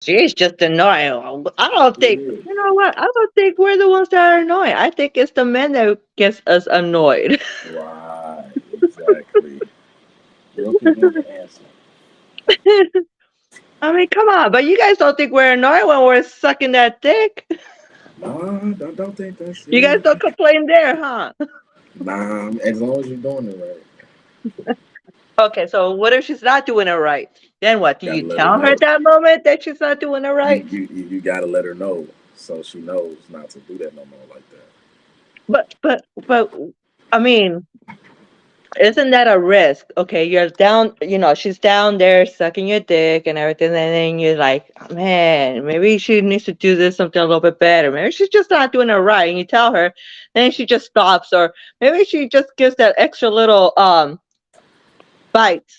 She's just annoying. I don't It think, is. you know what? I don't think we're the ones that are annoying. I think it's the men that gets us annoyed. Right, exactly. We'll keep on the answer. I mean, come on, but you guys don't think we're annoying when we're sucking that dick? Nah, I don't think that's You guys it. don't complain there, huh? Nah, as long as you're doing it right, Okay, so what if she's not doing it right? Then what? Do you gotta let her tell her know. at that moment that she's not doing it You right? you you gotta let her know so she knows not to do that no more like that. But, I mean, isn't that a risk? Okay, you're down, she's down there sucking your dick and everything, and then you're like, "Oh, man, maybe she needs to do this something a little bit better. Maybe she's just not doing it right." And you tell her, then she just stops, or maybe she just gives that extra little bite.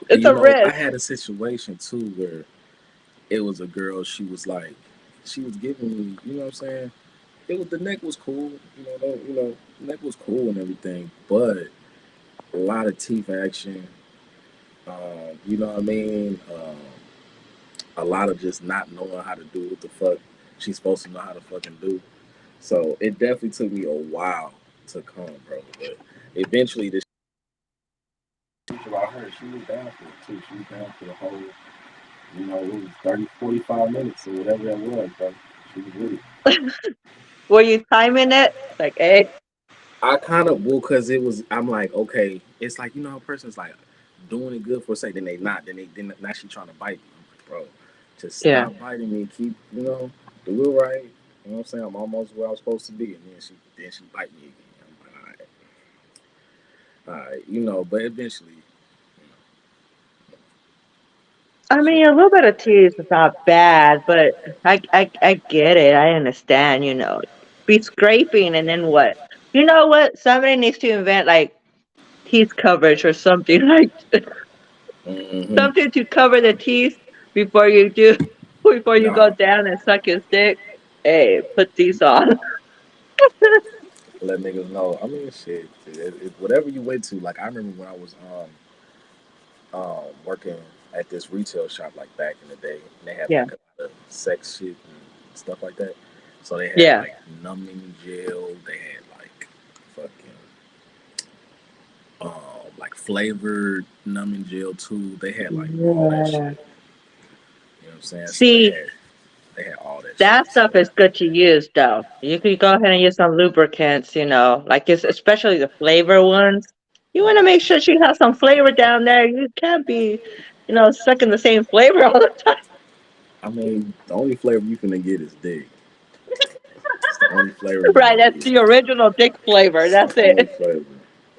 It's You a know, I risk. had a situation too where it was a girl. She was giving me. You know what I'm saying? It was the neck was cool. Neck was cool and everything, but a lot of teeth action. You know what I mean? A lot of just not knowing how to do what the fuck she's supposed to know how to fucking do. So it definitely took me a while to come, bro. But eventually, this about her, she was down for it too. She was down for the whole, it was 30, 45 minutes or whatever that was, bro. She was with it. Were you timing it? Like, hey, I kind of, well, because I'm like, okay, it's like, how a person's like doing it good for a second, then they not, then now she trying to bite me. I'm like, bro, just yeah. stop biting me, keep, do it right. You know what I'm saying? I'm almost where I'm supposed to be, and then she bite me again. I'm like, all right, but eventually, I she, mean, a little bit of tease is not bad, but I get it. I understand, Be scraping and then what? You know what? Somebody needs to invent like teeth coverage or something like mm-hmm. something to cover the teeth before you do before you go Nah, down and suck his dick. Hey, put these on. let niggas know. I mean, shit, whatever you went to. Like I remember when I was working at this retail shop like back in the day, and they had Yeah. like a lot of sex shit and stuff like that. So they had Yeah. like numbing gel. They had like fucking like flavored numbing gel too. They had like all that shit. Yeah. You know what I'm saying? So they See, had they had all that shit. that So stuff is good to use though. You could go ahead and use some lubricants, like it's especially the flavor ones. You want to make sure she has some flavor down there. You can't be, sucking the same flavor all the time. I mean, the only flavor you finna get is dick. It's the only flavor you're Right, gonna that's get. the original dick flavor. It's the That's only it. flavor.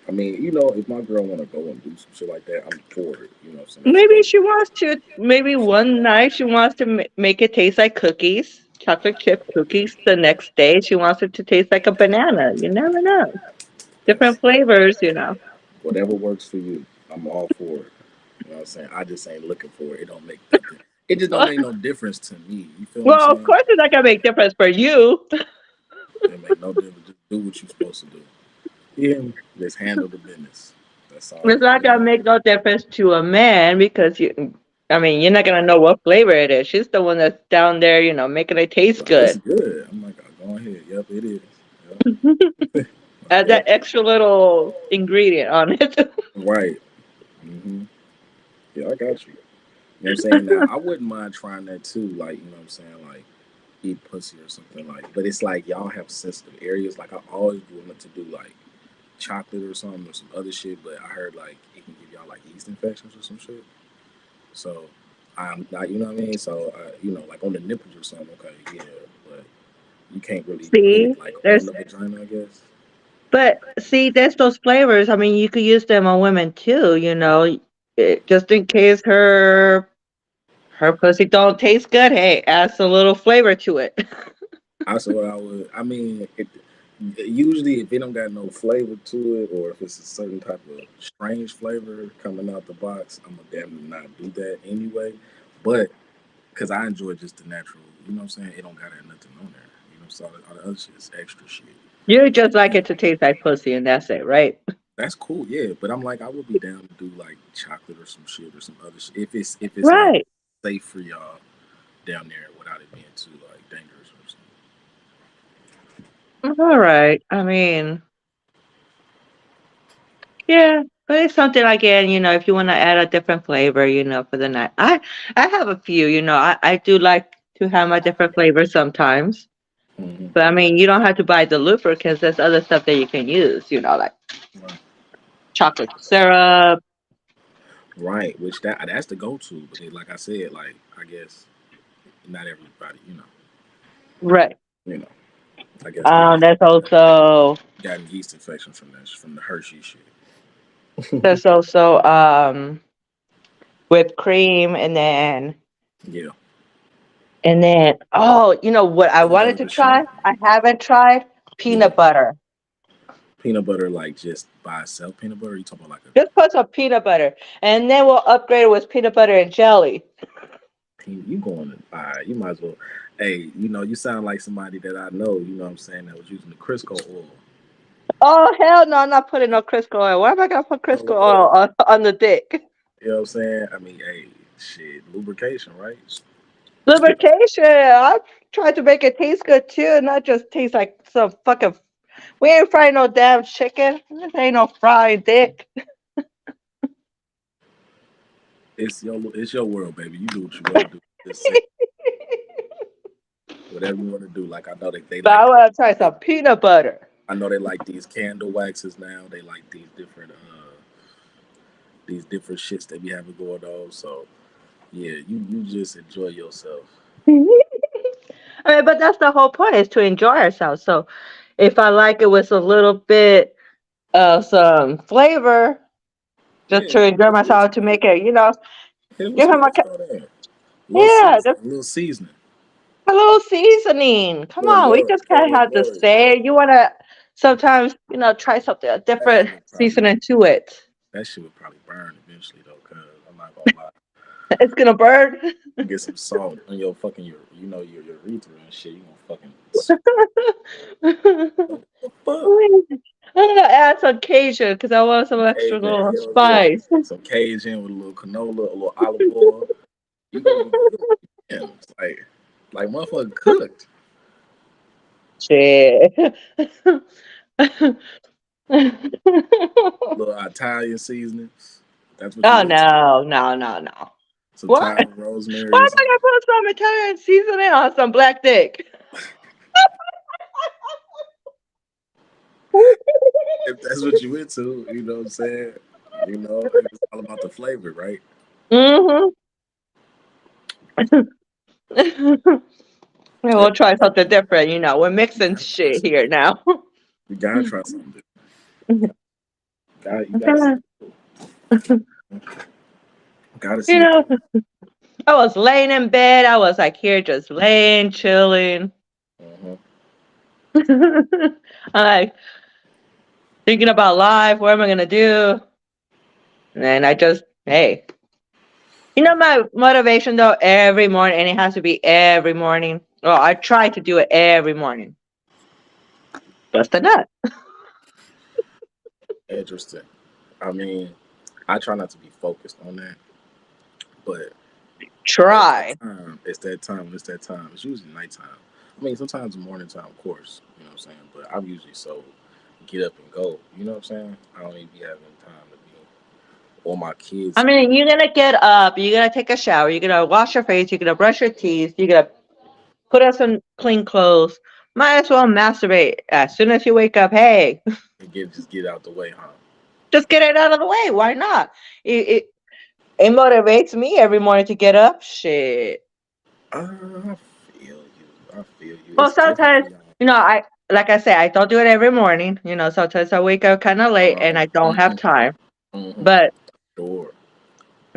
I mean, if my girl wanna go and do some shit like that, I'm for it. You know what I'm saying? That's Maybe dope. she wants to. Maybe one night she wants to make it taste like cookies, chocolate chip cookies. The next day she wants it to taste like a banana. You never know. That's Different flavors. whatever works for you. I'm all for it. You know what I'm saying? I just ain't looking for it. It don't make nothing. It just don't make no difference to me. You feel what I'm Well, of saying? course it's not gonna make difference for you. It make no difference. Just do what you're supposed to do. Yeah. Just handle the business. That's all. It's not gonna make no difference to a man because I mean, you're not gonna know what flavor it is. She's the one that's down there, making it taste Like, it's good. good. I'm like, oh, go ahead. Yep, it is. Yep. Add Yep. that extra little ingredient on it. Right. Hmm. Yeah, I got you. You know what I'm saying? Now, I wouldn't mind trying that too. Like, you know what I'm saying? Like, eat pussy or something like. But it's like y'all have sensitive areas. Like, I always wanted to do like chocolate or something or some other shit. But I heard like it can give y'all like yeast infections or some shit. So, I'm not, you know what I mean? So, like on the nipples or something. Okay, yeah, but you can't really put See, it like on there's the vagina, I guess. but see, there's those flavors. I mean, you could use them on women too. Just in case her pussy don't taste good. Hey, add a little flavor to it. Also, what I would, I mean, usually if it don't got no flavor to it, or if it's a certain type of strange flavor coming out the box, I'm gonna damn not do that anyway. But because I enjoy just the natural, you know what I'm saying? It don't got nothing on there, So all the other shit is extra shit. You just like it to taste like pussy, and that's it, right? That's cool, yeah. But I'm like, I would be down to do like chocolate or some shit or some other shit. If it's like Right. safe for y'all down there without it being too like dangerous or something. All right. I mean, yeah, but it's something again, if you want to add a different flavor, for the night. I have a few, I do like to have my different flavors sometimes. Mm-hmm. But I mean, you don't have to buy the lubricants. There's other stuff that you can use, like Right. chocolate syrup. Right, which that's the go-to. But then, like I said, like I guess not everybody, Right. you know, I guess people There's also gotten yeast infections from this, from the Hershey shit. there's also whipped cream, Yeah, oh, you know what I peanut wanted to butter shit. try? I haven't tried Yeah, peanut butter. peanut butter like just by itself. Peanut butter. You talking about like a Just put some peanut butter, and then we'll upgrade it with peanut butter and jelly. peanut? You going to buy? You might as well. Hey, you sound like somebody that I know. You know what I'm saying? That was using the Crisco oil. Oh hell no! I'm not putting no Crisco oil. Why am I gonna put You know Crisco what? oil on the dick? You know what I'm saying? I mean, hey, shit, lubrication, right? Lubrication. I tried to make it taste good too, not just taste like some fucking. We ain't frying no damn chicken. This ain't no fried dick. It's your world, baby. You do what you want to do. Just say whatever you want to do. Like I know they But like. I want to try some peanut butter. I know they like these candle waxes now. They like these different shits they be having going on. So yeah, you just enjoy yourself. I mean, but that's the whole point is to enjoy ourselves. So if I like it with a little bit of some flavor, just Yeah, to enjoy put a little myself, to sprinkle, make it, hit it with give some him extra on there. A little yeah, season, just a little seasoning, a little seasoning. Come a little on, we love, just throw a can't little have to love in there. say. You want to sometimes, try something a That different shit would probably seasoning to it. that shit would probably burn eventually though, cause I'm not gonna lie. It's gonna burn. You get some salt on your fucking your urethra and shit. You gonna fucking I'm what the fuck? gonna add some Cajun because I want some extra Cajun, little hell yeah. spice. Some Cajun with a little canola, a little olive oil. You gonna be it's like motherfucker cooked. Shit. Little Italian seasonings. That's what you Oh into. no, no, no, no. Some What? thyme, rosemary, Why or am I something. gonna put some Italian seasoning on some black dick? If that's what you into, you know what I'm saying? It's all about the flavor, right? Mm-hmm. Yeah, We'll try something different. We're you mixing gotta try shit something. here now. You gotta try something different. You gotta see. Okay. Gotta You see it know, through. I was laying in bed. I was like here just laying, chilling. Uh-huh. I'm like thinking about life. What am I gonna do? And I just, hey, my motivation though, every morning, and it has to be every morning. Well, I try to do it every morning. Bust a nut. Interesting. I mean, I try not to be focused on that, but when it's that Try. time, it's that time. When it's that time, it's usually nighttime. I mean, sometimes morning time, of course. You know what I'm saying? But I'm usually so get up and go. You know what I'm saying? I don't even be having time to be on my I kids. mean, you're gonna get up, you're gonna take a shower, you're gonna wash your face, you're gonna brush your teeth, you're gonna put on some clean clothes. Might as well masturbate as soon as you wake up. Hey, And just get out the way, huh? just get it out of the way. Why not? It motivates me every morning to get up. Shit. I feel you. I feel you. Well, It's different sometimes, for y'all. I like I say, I don't do it every morning. Sometimes I wake up kind of late and I don't have Mm-hmm, time. mm-hmm. But Sure.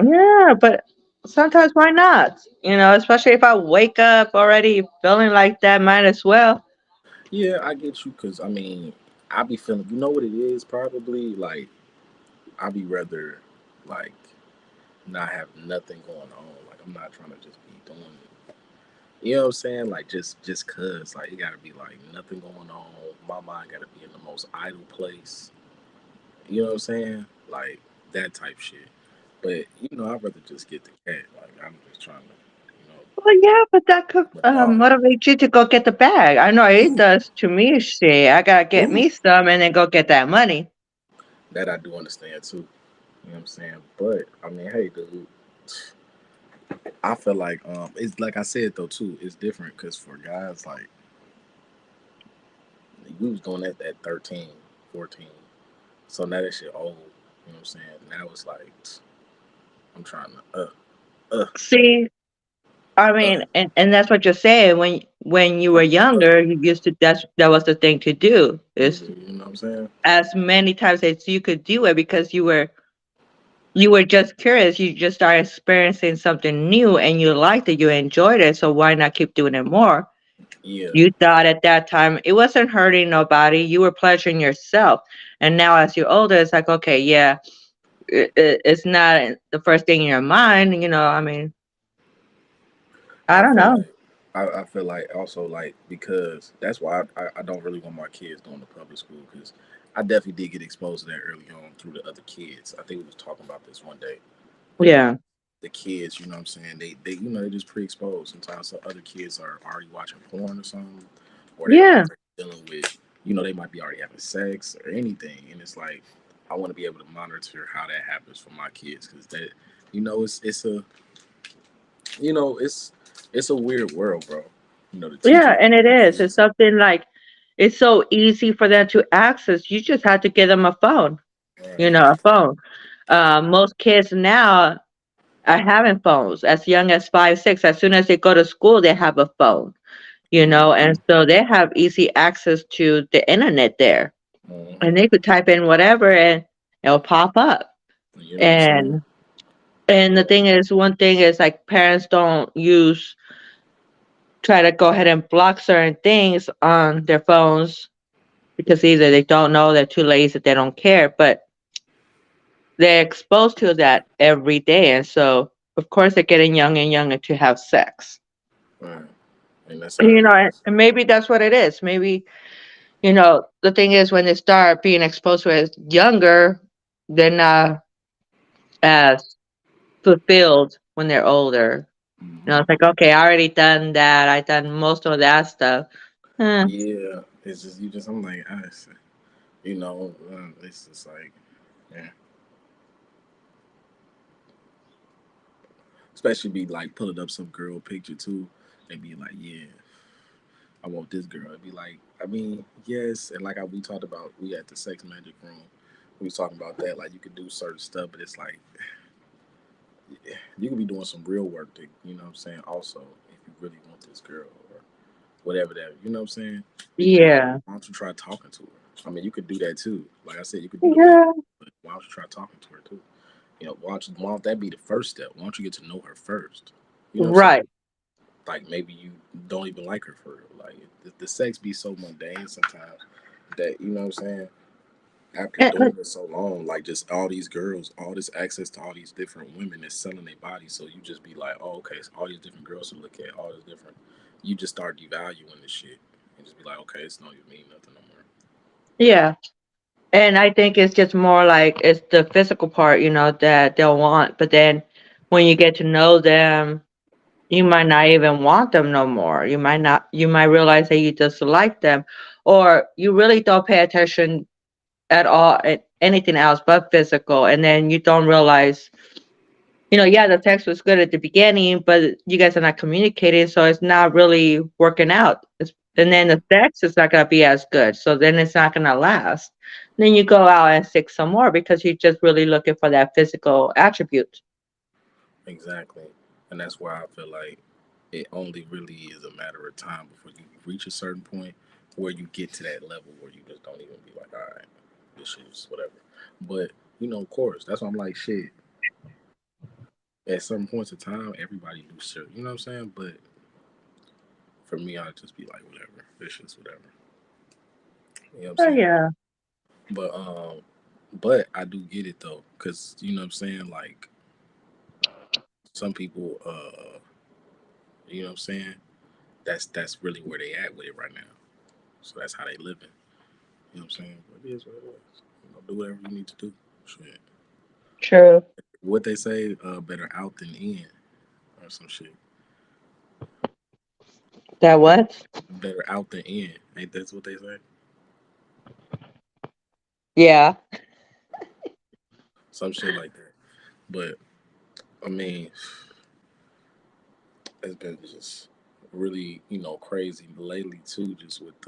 yeah, but sometimes why not? Especially if I wake up already feeling like that, might as well. Yeah, I get you. Cause I mean, I be feeling. You know what it is? Probably like I be rather like not have nothing going on. Like I'm not trying to just be doing it. You know what I'm saying? Like just cause like it gotta be like nothing going on. My mind gotta be in the most idle place. You know what I'm saying? Like that type shit. But I'd rather just get the cat. Like I'm just trying to, Well, yeah, but that could but dog. motivate you to go get the bag. I know it does to me. Shit, I gotta get Ooh, me some and then go get that money. that I do understand too. You know what I'm saying? But I mean, hey, dude, I feel like it's like I said though too. It's different because for guys like we was doing that at 13, 14. So now that shit old. You know what I'm saying? Now it's like I'm trying to uh See, I mean, uh. and that's what you're saying. When you were younger, you used to that was the thing to do. Is You know what I'm saying? as many times as you could do it because you were just curious. You just started experiencing something new and you liked it. You enjoyed it. So why not keep doing it more? Yeah, You thought at that time it wasn't hurting nobody. You were pleasuring yourself. And now as you're older, it's like, okay, yeah, it's not the first thing in your mind. I mean, I I don't feel know. like I feel like also like because that's why I don't really want my kids going to public school because I definitely did get exposed to that early on through the other kids. I think we was talking about this one day where Yeah. the kids, you know what I'm saying, they they're just pre-exposed. Sometimes some other kids are already watching porn or something, or they're Yeah. already dealing with, they might be already having sex or anything, and it's like I want to be able to monitor how that happens for my kids because that, it's a, it's a weird world, bro. To teach Yeah, your and it is. It's kids, something like it's so easy for them to access. You just have to give them a phone. right? A phone. Most kids now are having phones as young as 5, 6. As soon as they go to school, they have a phone. And Mm-hmm. so they have easy access to the internet there, and Mm-hmm. they could type in whatever and it'll pop up. You know what I'm saying? And the Yeah, thing is, one thing is like parents don't use try to go ahead and block certain things on their phones because either they don't know, they're too lazy, they don't care, but they're exposed to that every day. And so, of course, they're getting younger and younger to have sex. right. And that's how it is. And maybe that's what it is. Maybe, the thing is when they start being exposed to it younger, they're not as fulfilled when they're older. Mm-hmm. It's like, okay, I already done that. I done most of that stuff. Eh, Yeah, it's just you just I'm like, it's just like, yeah. Especially be like pulling up some girl picture too, and be like, yeah, I want this girl. It'd be like, I mean, yes, and like we talked about, we at the sex magic room. We was talking about that, like you could do certain stuff, but it's like you could be doing some real work to, what I'm saying, also if you really want this girl or whatever that, you know what I'm saying? It'd be like, yeah. why don't you try talking to her? I mean, you could do that too. Like I said, you could do the basic, Yeah. but why don't you try talking to her too? Why don't that be the first step? Why don't you get to know her first? You know what I'm saying? Right. Like maybe you don't even like her for real. Like the sex be so mundane sometimes that you know what I'm saying. After And, doing it so long, like just all these girls, all this access to all these different women that's selling their bodies, so you just be like, oh, okay, so all these different girls to look at, all this different. You just start devaluing this shit and just be like, okay, it's not even mean nothing no more. yeah. And I think it's just more like it's the physical part, that they'll want. But then when you get to know them, you might not even want them no more. You might realize that you just like them, or you really don't pay attention at all at anything else but physical. And then you don't realize, yeah, the text was good at the beginning, but you guys are not communicating. So it's not really working out. And then the sex is not going to be as good. So then it's not going to last. Then you go out and seek some more because you're just really looking for that physical attribute. Exactly, and that's why I feel like it only really is a matter of time before you reach a certain point where you get to that level where you just don't even be like, all right, this shit is whatever. But of course, that's why I'm like, shit. At certain points of time, everybody do shit. You know what I'm saying? But for me, I'd just be like, whatever. This shit's whatever. You know what I'm Oh, saying? yeah. But but I do get it though, cause you know what I'm saying. Like some people, you know what I'm saying. That's really where they at with it right now. So that's how they living. You know what I'm saying? But it is what it is. Do whatever you need to do. Shit. True. what they say, better out than in, or some shit. That what? Better out than in. Ain't that's what they say? Yeah. Some shit like that. But I mean, it's been just really, crazy lately too, just with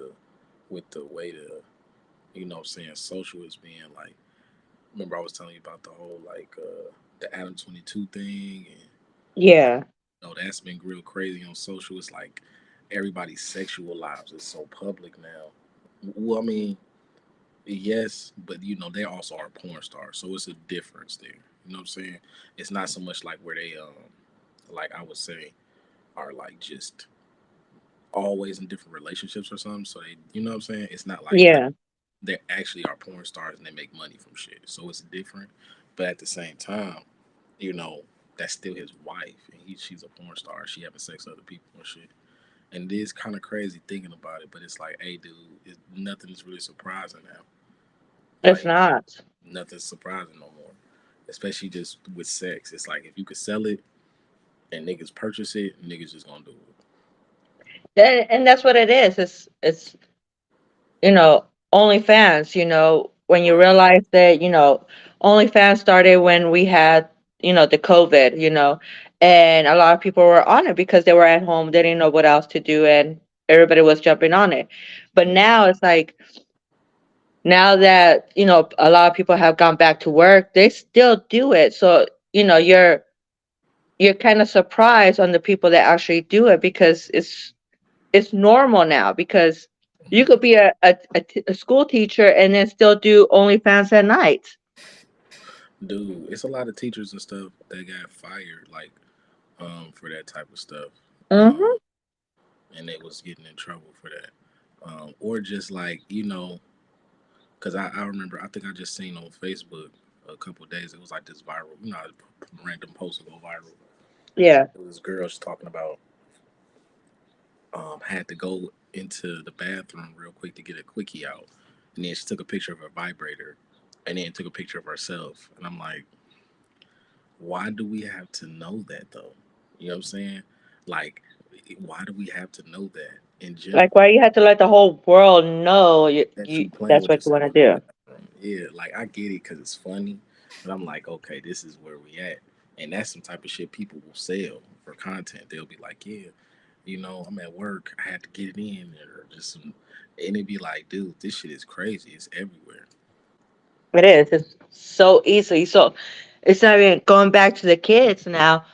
the way saying social is being like. Remember I was telling you about the whole like the Adam 22 thing, and Yeah. that's been real crazy on social. It's like everybody's sexual lives is so public now. Well, I mean, yes, but they also are porn stars, so it's a difference there. You know what I'm saying? It's not so much like where they like I would say are like just always in different relationships or something. So they, you know what I'm saying? It's not like Yeah. they actually are porn stars and they make money from shit. So it's different. But at the same time, you know, that's still his wife and she's a porn star. She having sex with other people and shit. And it is kind of crazy thinking about it, but it's like, hey, dude, nothing is really surprising now. It's Like, not. nothing's surprising no more. Especially just with sex. It's like if you could sell it and niggas purchase it, niggas just gonna do it. And that's what it is. It's OnlyFans, when you Right. realize that, OnlyFans started when we had, the COVID, and a lot of people were on it because they were at home, they didn't know what else to do, and everybody was jumping on it. But Mm, now it's like, now that, a lot of people have gone back to work, they still do it. So, you're kind of surprised on the people that actually do it because it's normal now because you could mm. be a school teacher and then still do OnlyFans at night. Dude, it's a lot of teachers and stuff that got fired, like, for that type of stuff. Hmm. And they was getting in trouble for that. Or just like, because I remember, I think I just seen on Facebook a couple of days, it was like this viral, random post will go viral. Yeah. It was girls talking about had to go into the bathroom real quick to get a quickie out. And then she took a picture of her vibrator and then took a picture of herself. And I'm like, why do we have to know that though? You know what I'm saying? Like, why do we have to know that in Like, general? why you have to let the whole world know That you playing that's with what you yourself want in the to do? bathroom. Yeah, like I get it because it's funny, but I'm like, okay, this is where we at, and that's some type of shit people will sell for content. They'll be like, yeah, I'm at work, I had to get it in, or just some, and it'd be like, dude, this shit is crazy. It's everywhere. It is. It's so easy. So it's not even going back to the kids now.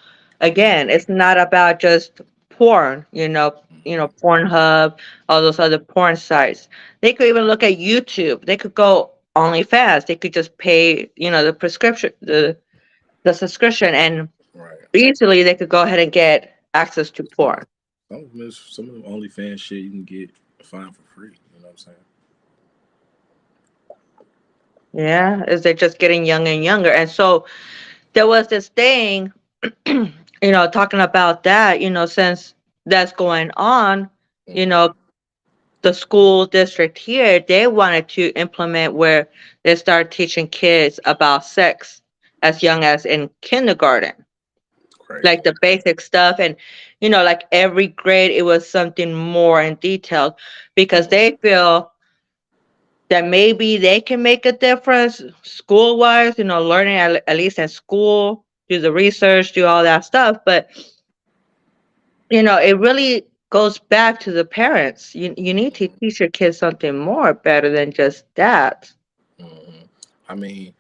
Again, it's not about just porn, Hmm. Pornhub, all those other porn sites. They could even look at YouTube. They could go OnlyFans. They could just pay, the subscription, and Right. easily they could go ahead and get access to Some porn. some of them is some of them OnlyFans shit you can get fine for free. You know what I'm saying? Yeah, is they're just getting younger and younger. And so there was this thing, talking about that, since that's going on, you Hmm. know, the school district here, they wanted to implement where they start teaching kids about sex as young as in kindergarten, Crazy. like the basic stuff. And, like every grade, it was something more in detail because Hmm. they feel that maybe they can make a difference school wise, learning at least in school, do the research, do all that stuff. But, it really goes back to the parents. You need to Hmm. teach your kids something more better than just that. Hmm. I mean,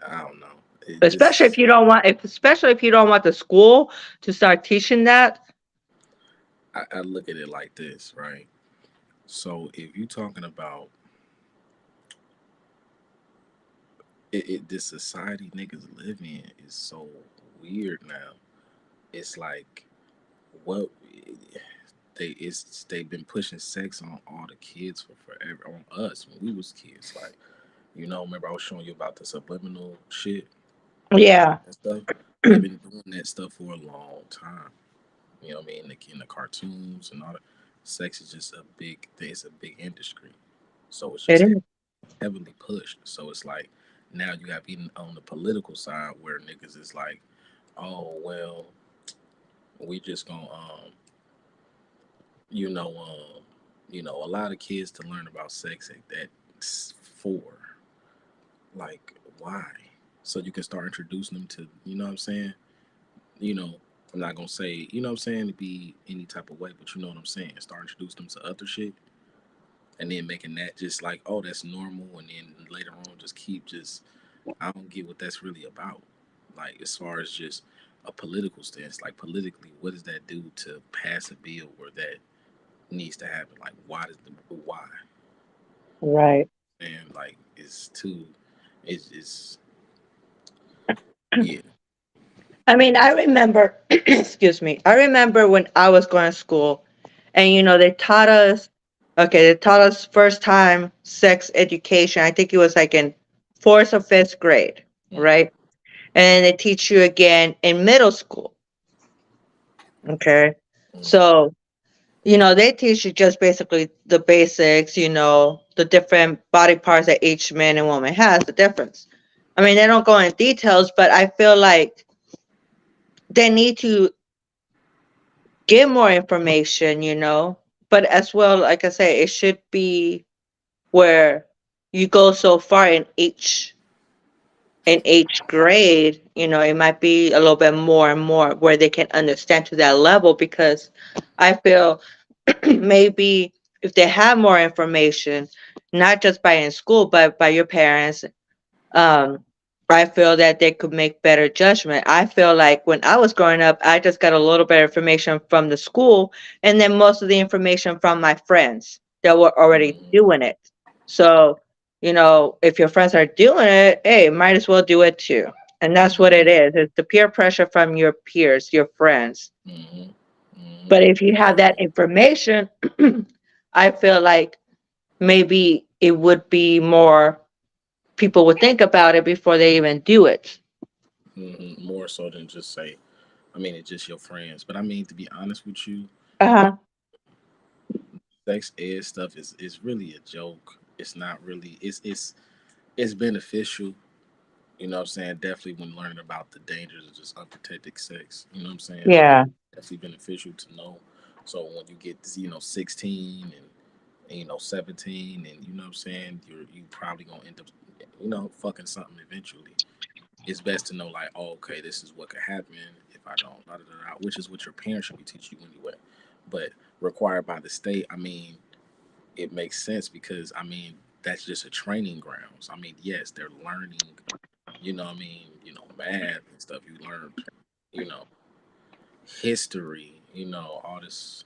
I don't know. It Especially if just you don't want, especially if you don't want the school to start teaching that. I look at it like this, right? So if you're talking about this society niggas live in is so weird now. It's like what they've been pushing sex on all the kids for forever on us when we was kids. Like remember I was showing you about the subliminal shit Yeah. and stuff. They've been doing that stuff for a long time. You know what I mean? In the cartoons and all that. Sex is just a big thing. It's a big industry. So it's It just is. heavily pushed. So it's like Now you got people on the political side where niggas is like, oh well, we just gonna you know a lot of kids to learn about sex at 4. Like why? So you can start introducing them to, you know what I'm saying? You know, I'm not gonna say, you know what I'm saying, to be any type of way, but you know what I'm saying. Start introducing them to other shit, and then making that just like, oh, that's normal, and then later on just keep just. I don't get what that's really about. Like as far as just a political stance, like politically, what does that do to pass a bill where that needs to happen? Like why does the why? Right. And like it's too, it's yeah. I mean, I remember, excuse me, I remember when I was going to school and, they taught us, okay, they taught us first time sex education. I think it was like in fourth or fifth grade, Mm, right? And they teach you again in middle school. Okay. mm, So, they teach you just basically the basics, the different body parts that each man and woman has, the difference. I mean, they don't go into details, but I feel like they need to get more information, but as well, like I say, it should be where you go so far in each grade, it might be a little bit more and more where they can understand to that level because I feel maybe if they have more information, not just by in school, but by your parents, um, I feel that they could make better judgment. I feel like when I was growing up, I just got a little bit of information from the school and then most of the information from my friends that were already mm, doing it. So, if your friends are doing it, hey, might as well do it too. And that's what it mm, is. It's the peer pressure from your peers, your friends. mm, mm, But if you have that exactly. information, I feel like maybe it would be more people would think about it before they even do it. More so than just say, I mean, it's just your friends. But I mean, to be honest with you, Uh-huh. sex ed stuff is really a joke. It's not really. It's beneficial. You know what I'm saying? Definitely when learning about the dangers of just unprotected sex. You know what I'm saying? That's Yeah. definitely beneficial to know. So when you get to, 16 and 17 and you know what I'm saying, you probably gonna end up fucking something eventually. It's best to know like, oh, okay, this is what could happen if I don't, da, da, da, da, which is what your parents should be teaching you anyway. But required by the state, I mean, it makes sense because I mean that's just a training grounds. I mean, yes, they're learning, math and stuff. You learn, you know, history, all this,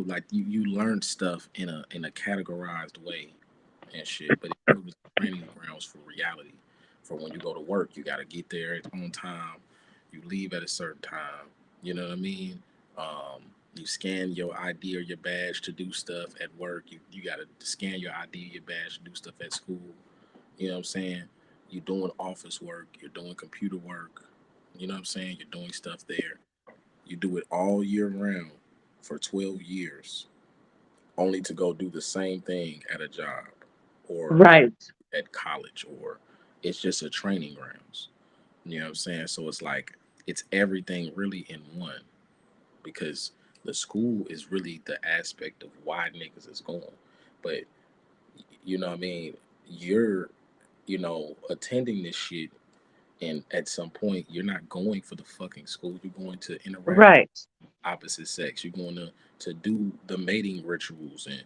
like you learn stuff in a categorized way and shit. But it was training grounds for reality. For when you go to work, you got to get there on time. You leave at a certain time. You know what I mean? You scan your ID or your badge to do stuff at work. You got to scan your ID, your badge to do stuff at school. You know what I'm saying? You're doing office work. You're doing computer work. You know what I'm saying? You're doing stuff there. You do it all year round for 12 years, only to go do the same thing at a job or Right. at college, or it's just a training grounds. You know what I'm saying? So it's like it's everything really in one because the school is really the aspect of why niggas is going. But you know what I mean? You're, attending this shit and at some point you're not going for the fucking school. You're going to interact Right. opposite sex. You're going to do the mating rituals and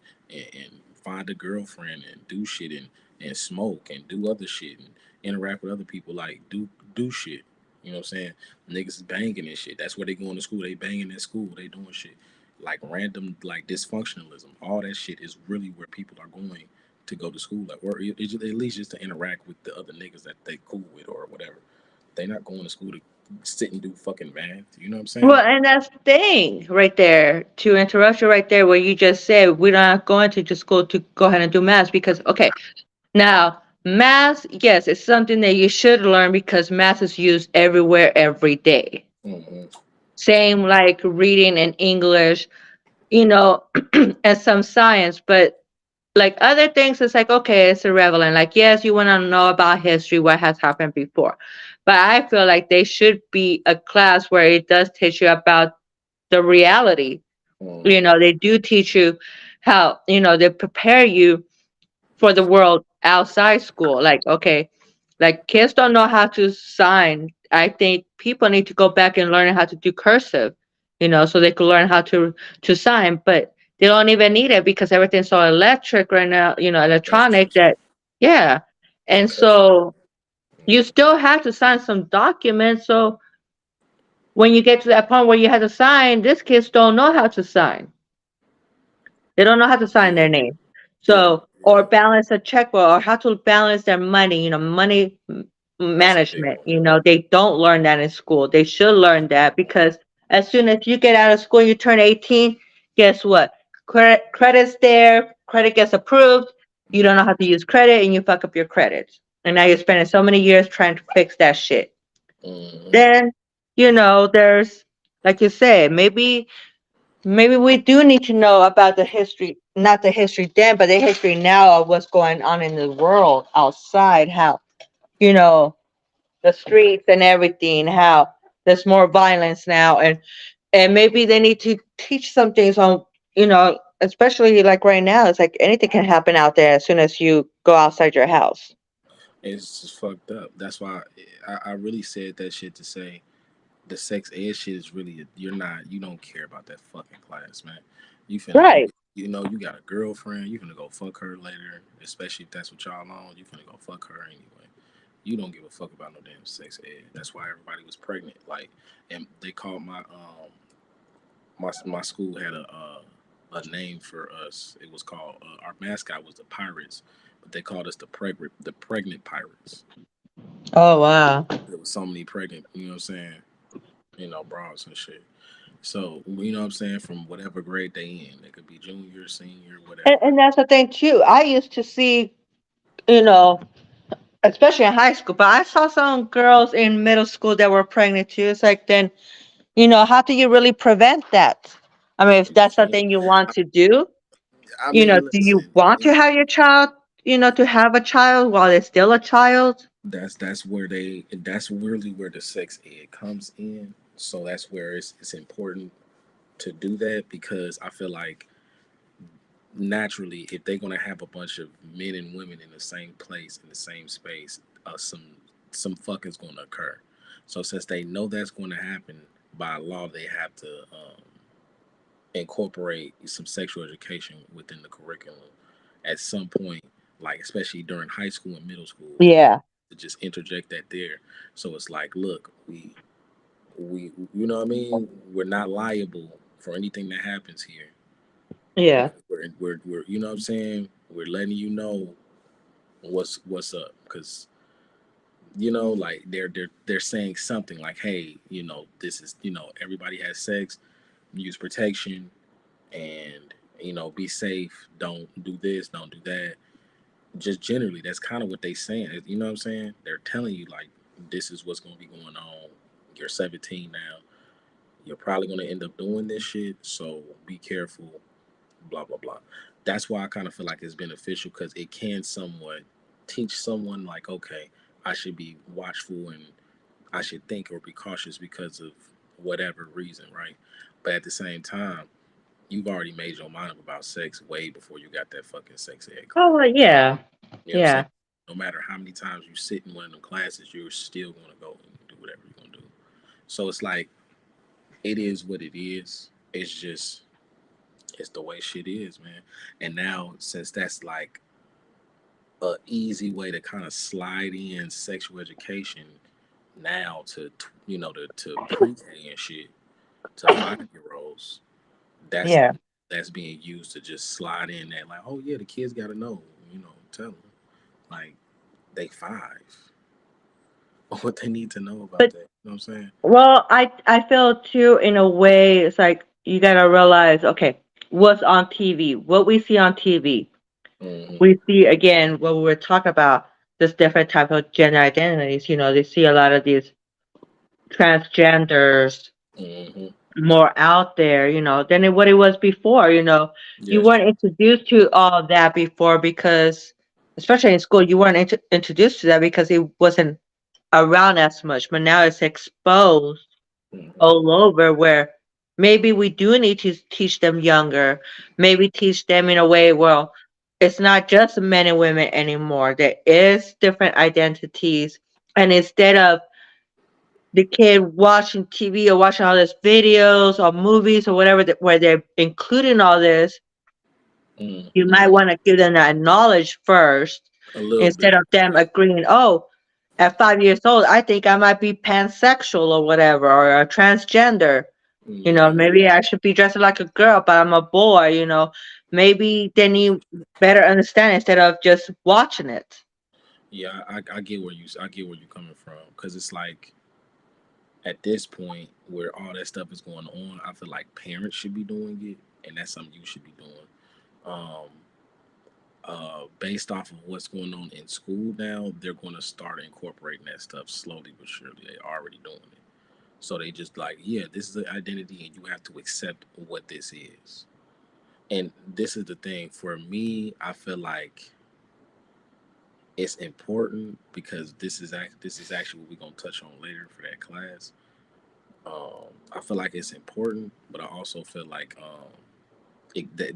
find a girlfriend and do shit and smoke and do other shit and interact with other people. Like do shit. You know what I'm saying? Niggas is banging and shit. That's where they going to school. They banging at school. They doing shit. Like random like dysfunctionalism. All that shit is really where people are going to go to school. Like or at least just to interact with the other niggas that they cool with or whatever. They not going to school to sit and do fucking math. You know what I'm Well, saying? and that's the thing right there, to interrupt you right there, where you just said we're not going to just go ahead and do math because, okay, now math, yes, it's something that you should learn because math is used everywhere every day. Mm-hmm. Same like reading and English, you know, and some science, but Like other things, it's like, okay, it's irrelevant. Like, yes, you want to know about history, what has happened before. But I feel like they should be a class where it does teach you about the reality. Mm-hmm. They do teach you how, they prepare you for the world outside school. Like, okay, like kids don't know how to sign. I think people need to go back and learn how to do cursive, so they could learn how to sign. But they don't even need it because everything's so electric right now, That's electronic true. that, yeah. Yeah, And cursive. so you Mm-hmm. still have to sign some documents. So when you get to that point where you have to sign, these kids don't know how to sign. They don't know how to sign Yeah, their name. yeah, So, or yeah. balance a checkbook, or how to balance their money, money That's a big management. one. They don't learn that in school. They should learn that because as soon as you get out of school and you turn 18, guess what? Credit's there, credit gets approved. You don't know how to use credit and you fuck up your credits. And now you're spending so many years trying to fix that shit. Mm-hmm. Then, there's, like you said, maybe we do need to know about the history, not the history then, but the history now of what's going on in the world outside, how, you know, the streets and everything, how there's more violence now. And maybe they need to teach some things on, especially like right now, it's like anything can happen out there as soon as you go outside your house. It's just fucked up. That's why I really said that shit to say the sex ed shit is really you don't care about that fucking class, man. Right. You got a girlfriend, you finna go fuck her later, especially if that's what y'all on, you finna go fuck her anyway. You don't give a fuck about no damn sex ed. That's why everybody was pregnant. Like, and they called my school had a name for us. It was called our mascot was the Pirates, but they called us the pregnant Pirates. Oh, wow. There was so many pregnant, you know what I'm saying? Bras and shit. So, you know what I'm saying? From whatever grade they in, they could be junior, senior, And, whatever. and that's the thing, too. I used to see, you know, especially in high school. But I saw some girls in middle school that were pregnant too. It's like, then, how do you really prevent that? I mean, if You that's can't. something you want to do, I mean, do you listen, want to have your child, to have a child while they're still a child? that's really where the sex ed comes in. So that's where it's important to do that because I feel like naturally, if they're gonna have a bunch of men and women in the same place in the same space, some fuck is gonna occur. So since they know that's going to happen by law, they have to incorporate some sexual education within the curriculum at some point, like especially during high school and middle school. Yeah, To just interject that there, so it's like, look, we you know what I mean. We're not liable for anything that happens here. yeah. We're you know what I'm saying. We're letting you know what's up because like they're saying something like, hey, this is everybody has sex, use protection, and be safe, don't do this, don't do that. Just generally, that's kind of what they saying. You know what I'm saying? They're telling you like this is what's going to be going on. You're 17 now. You're probably going to end up doing this shit, so be careful. Blah blah blah. That's why I kind of feel like it's beneficial because it can somewhat teach someone like, okay, I should be watchful and I should think or be cautious because of whatever reason, right? But at the same time, you've already made your mind up about sex way before you got that fucking sex ed class. Oh, well, yeah, You know what I'm saying? yeah. No matter how many times you sit in one of them classes, you're still gonna go and do whatever you're gonna do. So it's like it is what it is. It's the way shit is, man. And now since that's like a easy way to kind of slide in sexual education now to to pre-K and shit to 5 year olds, that's Yeah. that's being used to just slide in that like, oh yeah, the kids got to know, tell them like they 5 what they need to know about But that. You know what I'm saying? well, I feel too in a way it's like you gotta realize, okay, what's on TV, what we see on TV. Mm-hmm. We see again what we were talking about, this different type of gender identities. They see a lot of these transgenders, Mm-hmm. more out there, than what it was before. You Yes, weren't introduced to all that before because, especially in school, you weren't introduced to that because it wasn't around as much. But now it's exposed hmm all over where maybe we do need to teach them younger, maybe teach them in a way, well, it's not just men and women anymore. There is different identities. And instead of the kid watching TV or watching all these videos or movies or whatever where they're including all this, you might hmm want to give them that knowledge first a little instead bit. of them agreeing, oh, at 5 years old, I think I might be pansexual or whatever, or a transgender. Yeah, Maybe I should be dressing like a girl, but I'm a boy. Maybe they need better understanding instead of just watching it. yeah, I get where you're coming from because it's like at this point where all that stuff is going on, I feel like parents should be doing it, and that's something you should be doing. Um, Based off of what's going on in school now, they're going to start incorporating that stuff slowly but surely. They're already doing it. So they just like, yeah, this is the identity, and you have to accept what this is. And this is the thing for me. I feel like it's important because this is actually what we're gonna touch on later for that class. I feel like it's important, but I also feel like that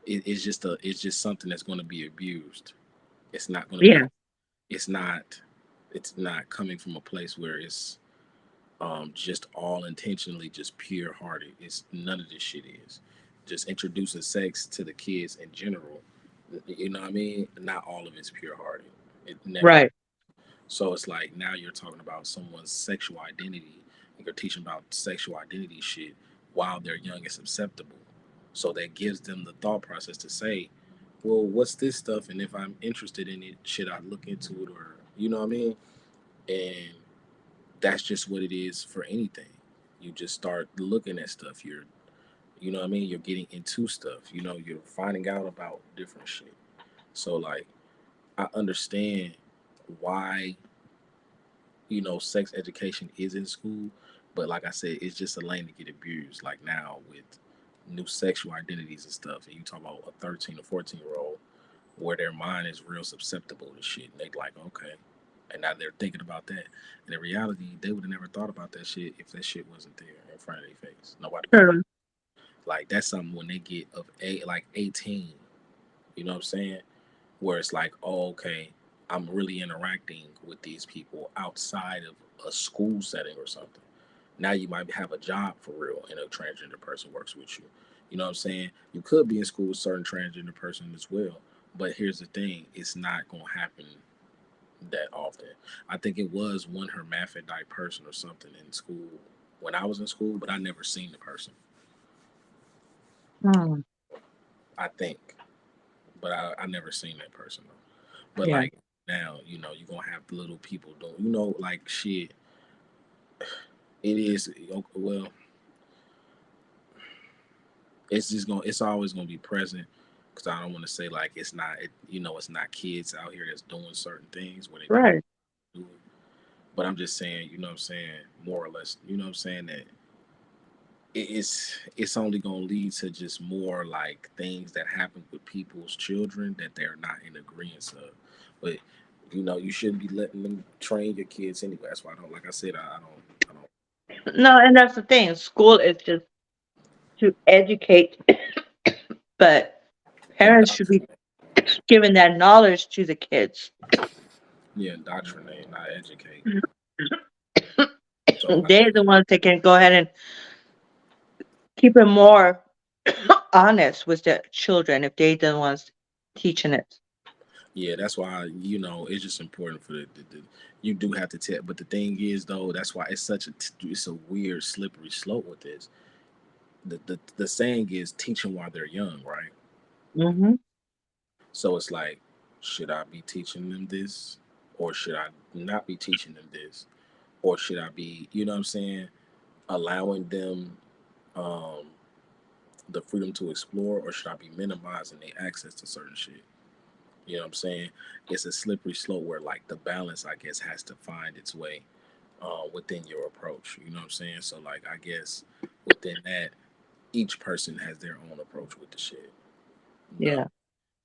it's just something that's going to be abused. It's not going to be. Yeah, It's not. It's not coming from a place where it's just all intentionally just pure hearted. It's none of this shit is just introducing sex to the kids in general. You know what I mean? Not all of it's pure hearted. It never. right. So it's like now you're talking about someone's sexual identity. And you're teaching about sexual identity shit while they're young and susceptible. So that gives them the thought process to say, well, what's this stuff? And if I'm interested in it, should I look into it? Or, you know what I mean? And that's just what it is for anything. You just start looking at stuff. You know what I mean? You're getting into stuff. You're finding out about different shit. So, like, I understand why sex education is in school, but like I said, it's just a lane to get abused. Like now with new sexual identities and stuff, and you talk about a 13 or 14-year old where their mind is real susceptible to shit, and they like, okay, and now they're thinking about that. And in reality, they would have never thought about that shit if that shit wasn't there in front of their face. Nobody put it. True. Like that's something when they get of like 18. You know what I'm saying? Where it's like, oh, okay, I'm really interacting with these people outside of a school setting or something. Now you might have a job for real, and a transgender person works with you. You know what I'm saying? You could be in school with certain transgender person as well, but here's the thing: it's not gonna happen that often. I think it was one hermaphrodite person or something in school when I was in school, but I never seen the person. Hmm. I think, but I never seen that person though. But Yeah, like now, you're gonna have little people doing, like shit. It is well, it's always gonna be present because I don't want to say like it's not, it's not kids out here that's doing certain things where they probably right. do it. But I'm just saying, you know what I'm saying, more or less, you know what I'm saying that it's only gonna lead to just more like things that happen with people's children that they're not in agreement of. But you shouldn't be letting them train your kids anyway. That's why I don't, like I said, I don't. No, and that's the thing. School is just to educate, but parents should be Indoctrinate. giving that knowledge to the kids. Yeah, indoctrinate, not educate. Mhm. So like, They're the ones that can go ahead and keep it more honest with their children if they're the ones teaching it. yeah, that's why it's just important for you do have to tell. But the thing is though, that's why it's a weird slippery slope with this. The saying is teaching while they're young, right? Hmm. So it's like, should I be teaching them this, or should I not be teaching them this, or should I be, what I'm saying, allowing them um, the freedom to explore, or should I be minimizing their access to certain shit? You know what I'm saying? It's a slippery slope where like the balance, I guess, has to find its way. within your approach. You know what I'm saying? So like I guess within that, each person has their own approach with the shit. You know. Yeah.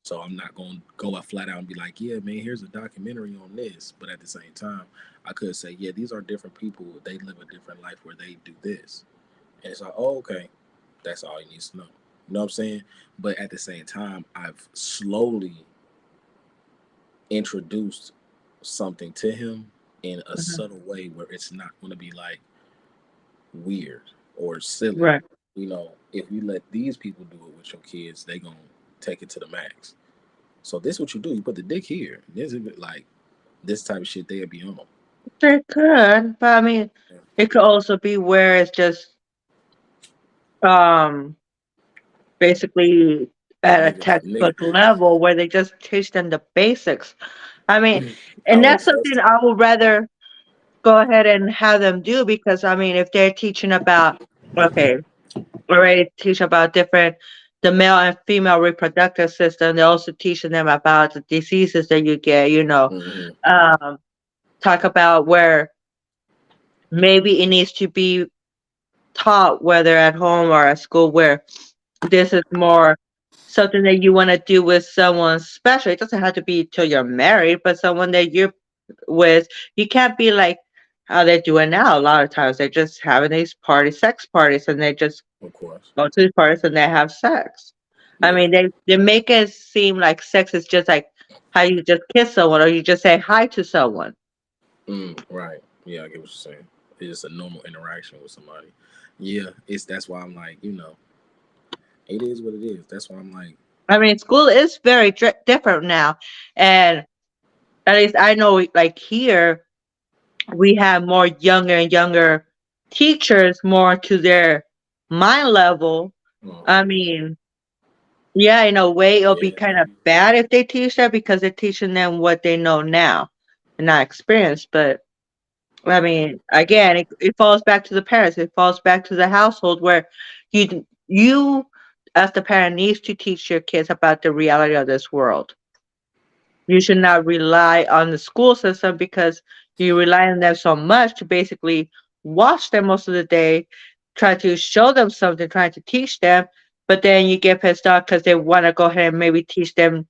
So I'm not gonna go out flat out and be like, yeah, man, here's a documentary on this. But at the same time, I could say, yeah, these are different people. They live a different life where they do this. And it's like, oh, okay, that's all he needs to know. You know what I'm saying? But at the same time, I've slowly introduced something to him in a Mhm. subtle way where it's not going to be like weird or silly. Right. You know, if we let these people do it with your kids, they gonna take it to the max. So this what you do. You put the dick here. This is like this type of shit they'll be on. They could, but I mean, Yeah. it could also be where it's just um basically at a Nigga to nigga. textbook level where they just teach them the basics. I mean, I and would that's trust something it. I would rather go ahead and have them do because I mean, if they're teaching about okay, already teach about different the male and female reproductive system, they're also teaching them about the diseases that you get, Mm-hmm. um, talk about where maybe it needs to be taught, whether at home or at school, where this is more something that you want to do with someone special. It doesn't have to be till you're married, but someone that you're with. You can't be like how they're doing now. A lot of times they're just having these parties, sex parties, and they just Of course. go to these parties and they have sex. I Yeah. mean, they make it seem like sex is just like how you just kiss someone or you just say hi to someone. Right. Yeah, I get what you're saying. It's just a normal interaction with somebody. Yeah, it's that's why I'm like, it is what it is. That's why I'm like, I mean, school is very different now, and at least I know, like here, we have more younger and younger teachers, more to their mind level. I uh mean, yeah, in a way, it'll be yeah, kind of bad if they teach that because they're teaching them what they know now and not experience. But I yeah, mean, again, it falls back to the parents. It falls back to the household where you as the parent needs to teach your kids about the reality of this world. You should not rely on the school system because you rely on them so much to basically watch them most of the day, try to show them something, trying to teach them, but then you get pissed off because they want to go ahead and maybe teach them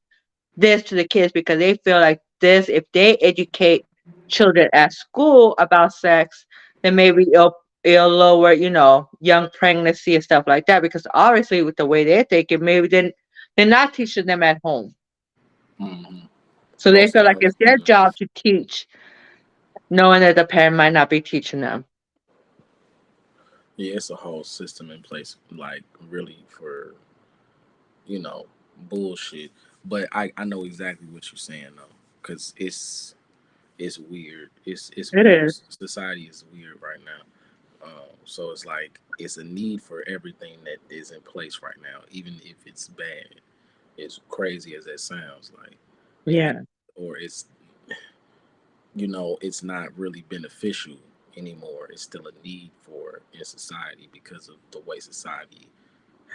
this to the kids because they feel like this, if they educate children at school about sex, then maybe it'll lower, young pregnancy and stuff like that. Because obviously with the way they're thinking, maybe then they're not teaching them at home. hmm So they most feel like times, it's their job to teach, knowing that the parent might not be teaching them. yeah, it's a whole system in place, like really for you know bullshit. But I know exactly what you're saying though, because it's weird. It's It weird. is. Society is weird right now. So it's like it's a need for everything that is in place right now, even if it's bad. As crazy as that sounds, like it has, Yeah. or it's not really beneficial anymore. It's still a need for in society because of the way society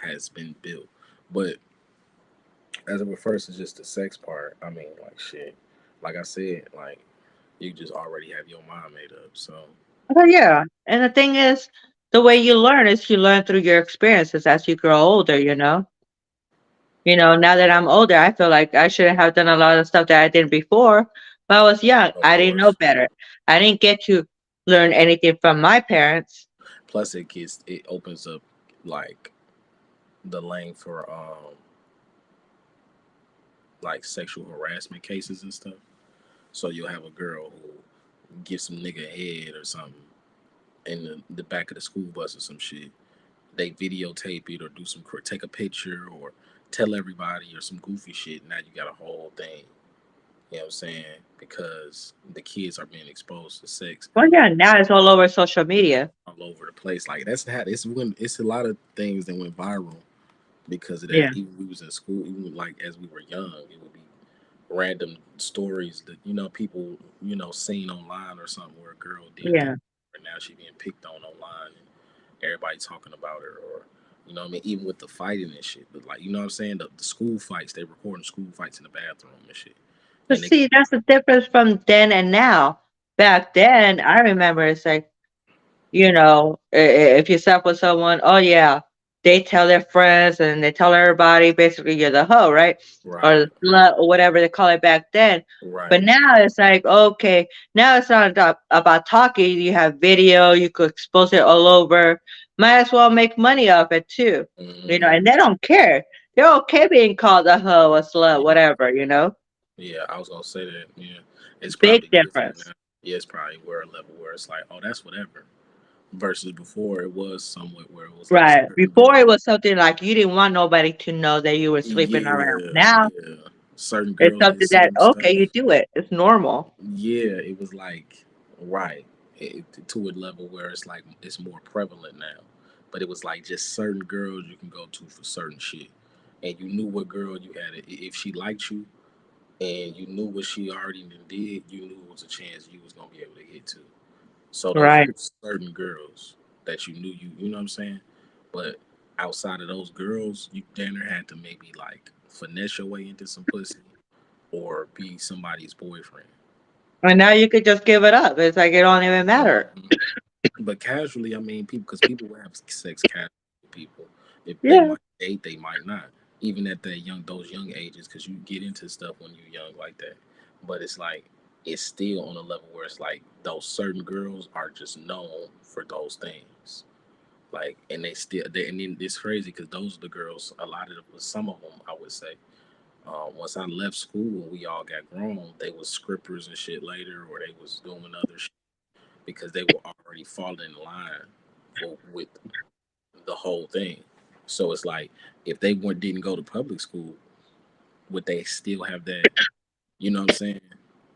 has been built. But as it refers to just the sex part, I mean, like shit. Like I said, like you just already have your mind made up. So Oh, yeah. And the thing is, the way you learn is you learn through your experiences as you grow older, you know? Now that I'm older, I feel like I shouldn't have done a lot of stuff that I did before. When I was young, of I didn't know course, better. I didn't get to learn anything from my parents. plus it opens up like the lane for like sexual harassment cases and stuff. So you'll have a girl who gives some nigga head or something in the back of the school bus or some shit. They videotape it or do some take a picture or tell everybody or some goofy shit. Now you got a whole thing. You know what I'm saying? Because the kids are being exposed to sex Well, yeah, now it's all over social media. all over the place. Like that's how it's a lot of things that went viral because of that. Yeah, Even we was in school, even like as we were young, it would be random stories that people seen online or something where a girl did this yeah. and now she being picked on online and everybody talking about her or what I mean, even with the fighting and shit. But like what I'm saying, the school fights, they recording school fights in the bathroom and shit. But And they see, that's the difference from then and now. back then, I remember it's like, if you slept with someone, oh yeah, they tell their friends and they tell everybody basically you're the hoe, right? Or Right. the slut or whatever they call it back then. But Right. now it's like, okay, now it's not about talking. You have video, you could expose it all over. Might as well make money off it too. Hmm. And they don't care. They're okay being called a hoe, a slut, Yeah. whatever. Yeah. I was gonna say that. Yeah. It's Big probably different difference. now. Yeah. It's probably where a level where it's like, oh, that's whatever. Versus before, it was somewhat where it was like Right. certain Before it girls. was something like you didn't want nobody to know that you were sleeping around. Yeah. Now Yeah. Certain it's girls did something that certain okay, stuff. you do it. It's normal. Yeah. It was like right to a level where it's like it's more prevalent now. But it was like just certain girls you can go to for certain shit, and you knew what girl you had. If she liked you, and you knew what she already done did, you knew it was a chance you was gonna be able to get to. So those Right. were certain girls that you knew you know what I'm saying? But outside of those girls, you damn near had to maybe like finesse your way into some pussy or be somebody's boyfriend. And now you could just give it up. It's like it don't even matter. Hmm. But casually, I mean, people because people will have sex casually with people. If they Yeah. might date, they might not. Even at those young ages, because you get into stuff when you're young like that. But it's like it's still on a level where it's like those certain girls are just known for those things. Like, and and then it's crazy because those are the girls. A lot of them, some of them, I would say. Once I left school and we all got grown, they was scrippers and shit later, or they was doing other shit because they were already falling in line with the whole thing. So it's like if they didn't go to public school, would they still have that? You know what I'm saying?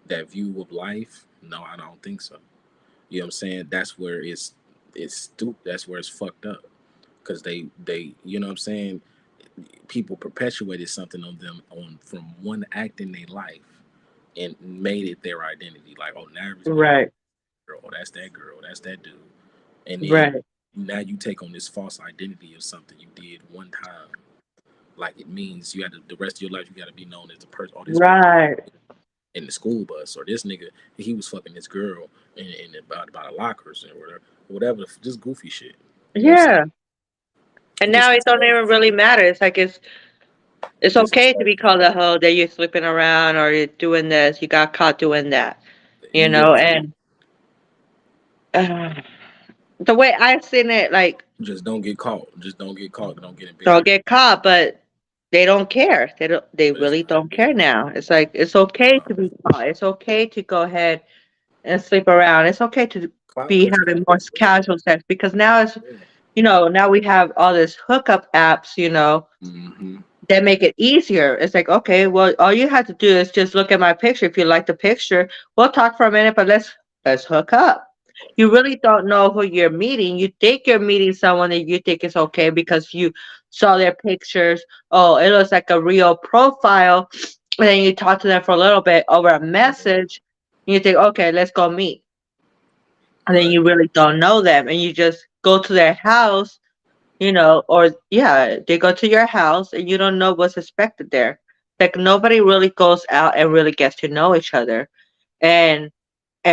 That view of life? No, I don't think so. You know what I'm saying? That's where it's stupid. That's where it's fucked up because they you know what I'm saying. People perpetuated something on them on from one act in their life and made it their identity. Like, oh, now every time you Right. girl, oh, that's that girl, that's that dude. And then Right. now you take on this false identity of something you did one time. Like it means you had to, the rest of your life you got to be known as the person. Oh, this bitch Right. in the school bus, or this nigga he was fucking this girl in about a lockers and whatever, just goofy shit. You know what I'm Yeah. And saying? now Just it don't even exposure. really matter. It's like it's Just okay to be exposure. called a hoe that you're sleeping around or you're doing this, you got caught doing that. Yeah, And uh, the way I've seen it, like just don't get caught. Just don't get caught. Don't get they'll embarrassed. get caught, but they don't care. They But it's really not. don't Yeah, care now. It's like it's okay no. to be caught. It's okay to go ahead and sleep around. It's okay to Clout be because having now more it's real. casual sex because now it's Yeah. now we have all this hookup apps, Mm-hmm. that make it easier. It's like, okay, well, all you have to do is just look at my picture. If you like the picture, we'll talk for a minute, but let's hook up. You really don't know who you're meeting. You think you're meeting someone that you think is okay because you saw their pictures. Oh, it looks like a real profile. And then you talk to them for a little bit over a Yeah. message. And you think, okay, let's go meet. And then Right. you really don't know them. And you just go to their house, or yeah, they go to your house and you don't know what's expected there. Like nobody really goes out and really gets to know each other. And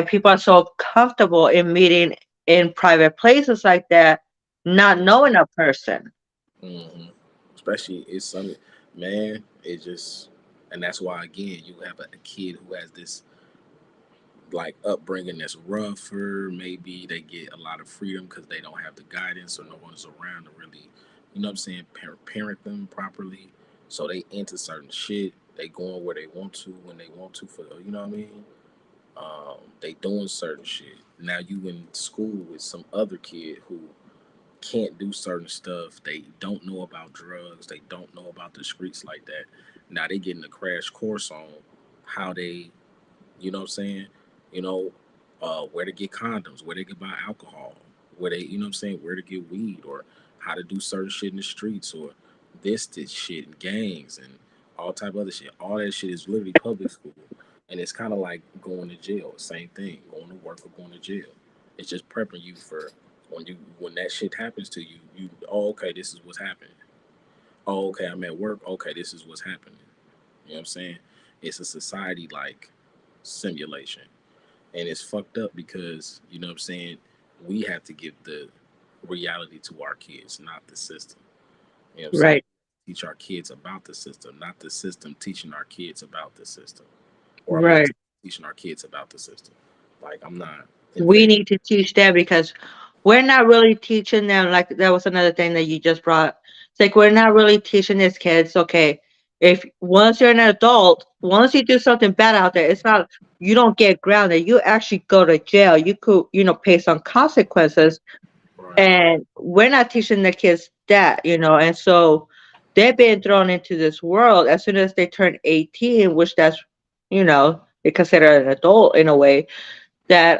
people are so comfortable in meeting in private places like that, not knowing a person. Mm-hmm. Especially it's some man. It just and that's why again you have a kid who has this like upbringing that's rougher. Maybe they get a lot of freedom because they don't have the guidance or no one's around to really, you know what I'm saying, parent them properly. So they into certain shit. They going where they want to when they want to for you know what I mean. They doing certain shit. Now you in school with some other kid who can't do certain stuff. They don't know about drugs. They don't know about the streets like that. Now they getting a crash course on how they, you know what I'm saying, you know, where to get condoms, where they can buy alcohol, where they, you know what I'm saying, where to get weed or how to do certain shit in the streets or this shit and gangs and all type of other shit. All that shit is literally public school. And it's kind of like going to jail. Same thing, going to work or going to jail. It's just prepping you for when that shit happens to you. You oh okay, this is what's happening. Oh okay, I'm at work. Okay, this is what's happening. You know what I'm saying? It's a society like simulation. And it's fucked up because, you know what I'm saying, we have to give the reality to our kids, not the system. You know what I'm saying? Right. Teach our kids about the system, not the system teaching our kids about the system. Or I mean, Right. teaching our kids about the system. Like, I'm not in We favor. need to teach them because we're not really teaching them. Like that was another thing that you just brought. It's like we're not really teaching these kids. Okay, if once you're an adult, once you do something bad out there, it's not you don't get grounded. You actually go to jail. You could pay some consequences. Right. And we're not teaching the kids that, and so they're being thrown into this world as soon as they turn 18, which that's, they consider an adult in a way that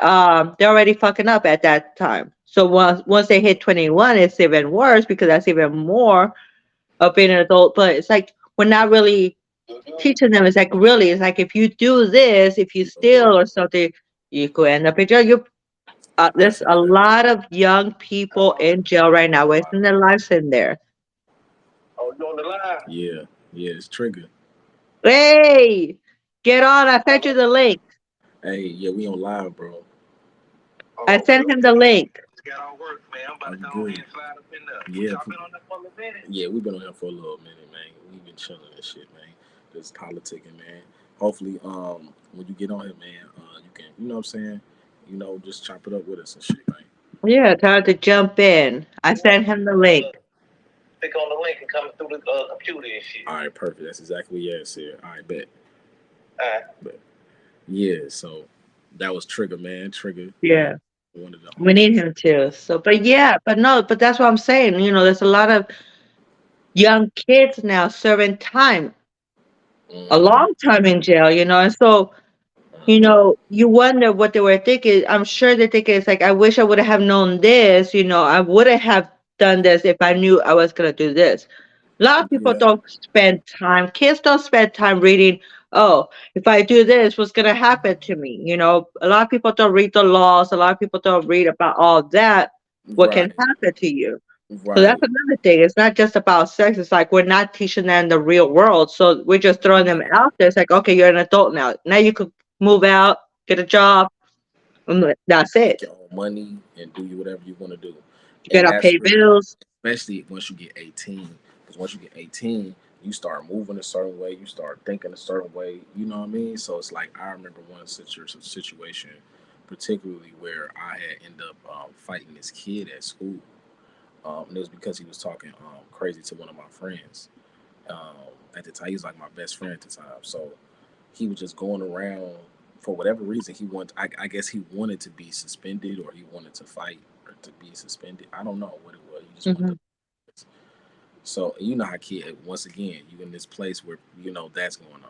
they're already fucking up at that time. So once they hit 21, it's even worse because that's even more of being an adult. But it's like we're not really teaching them. It's like really, it's like if you do this, if you steal or something, you could end up in jail. There's That's a exactly. lot of young people in jail right now, wasting their lives in there. Oh, you on the line? Yeah, yeah, it's trigger. Hey, get on! I sent you the link. Hey, yeah, we on live, bro. I Oh, okay, sent him the okay. link. Just got off work, man. I'm about to go ahead and slide up in there. Yeah, y'all been on there for a little minute? Yeah, we've been on here for a little minute, man. We've been chilling and shit, man. Just politicking, man. Hopefully, when you get on here, man, you can, you know what I'm saying, just chop it up with us and shit, man. Yeah, time to jump in. I sent him the link. Click on the link and come through the computer and shit. All right, perfect. That's exactly what yeah, said. All right, bet. All right. Bet. Yeah, so that was Trigger, man. Trigger, Yeah, one of the we homies. need him too. So, but yeah, but no, but that's what I'm saying. There's a lot of young kids now serving time, a Mm-hmm. long time in jail. And so you wonder what they were thinking. I'm sure they're thinking it's like, I wish I would have known this. I would have done this if I knew I was gonna do this. A lot of people Yeah. don't spend time. Kids don't spend time reading. Oh, if I do this, what's gonna happen to me? A lot of people don't read the laws. A lot of people don't read about all that. What can Right. happen to you? So that's Right. another thing. It's not just about sex. It's like we're not teaching them the real world. So we're just throwing them out there. It's like, okay, you're an adult now. Now you could move out, get a job, and that's Make it. your own money and do you whatever you want to do. You And gotta that's pay where, bills. especially once you get 18, because once you get 18, you start moving a certain way, you start thinking a certain way. You know what I mean? So it's like I remember one situation, particularly where I had ended up fighting this kid at school, and it was because he was talking crazy to one of my friends. Um, at the time, he was like my best friend at the time. So he was just going around for whatever reason. I guess he wanted to be suspended, or he wanted to fight or to be suspended. I don't know what it was. He just wanted Hmm. to. So you know how kid. Once again, you in this place where that's going on.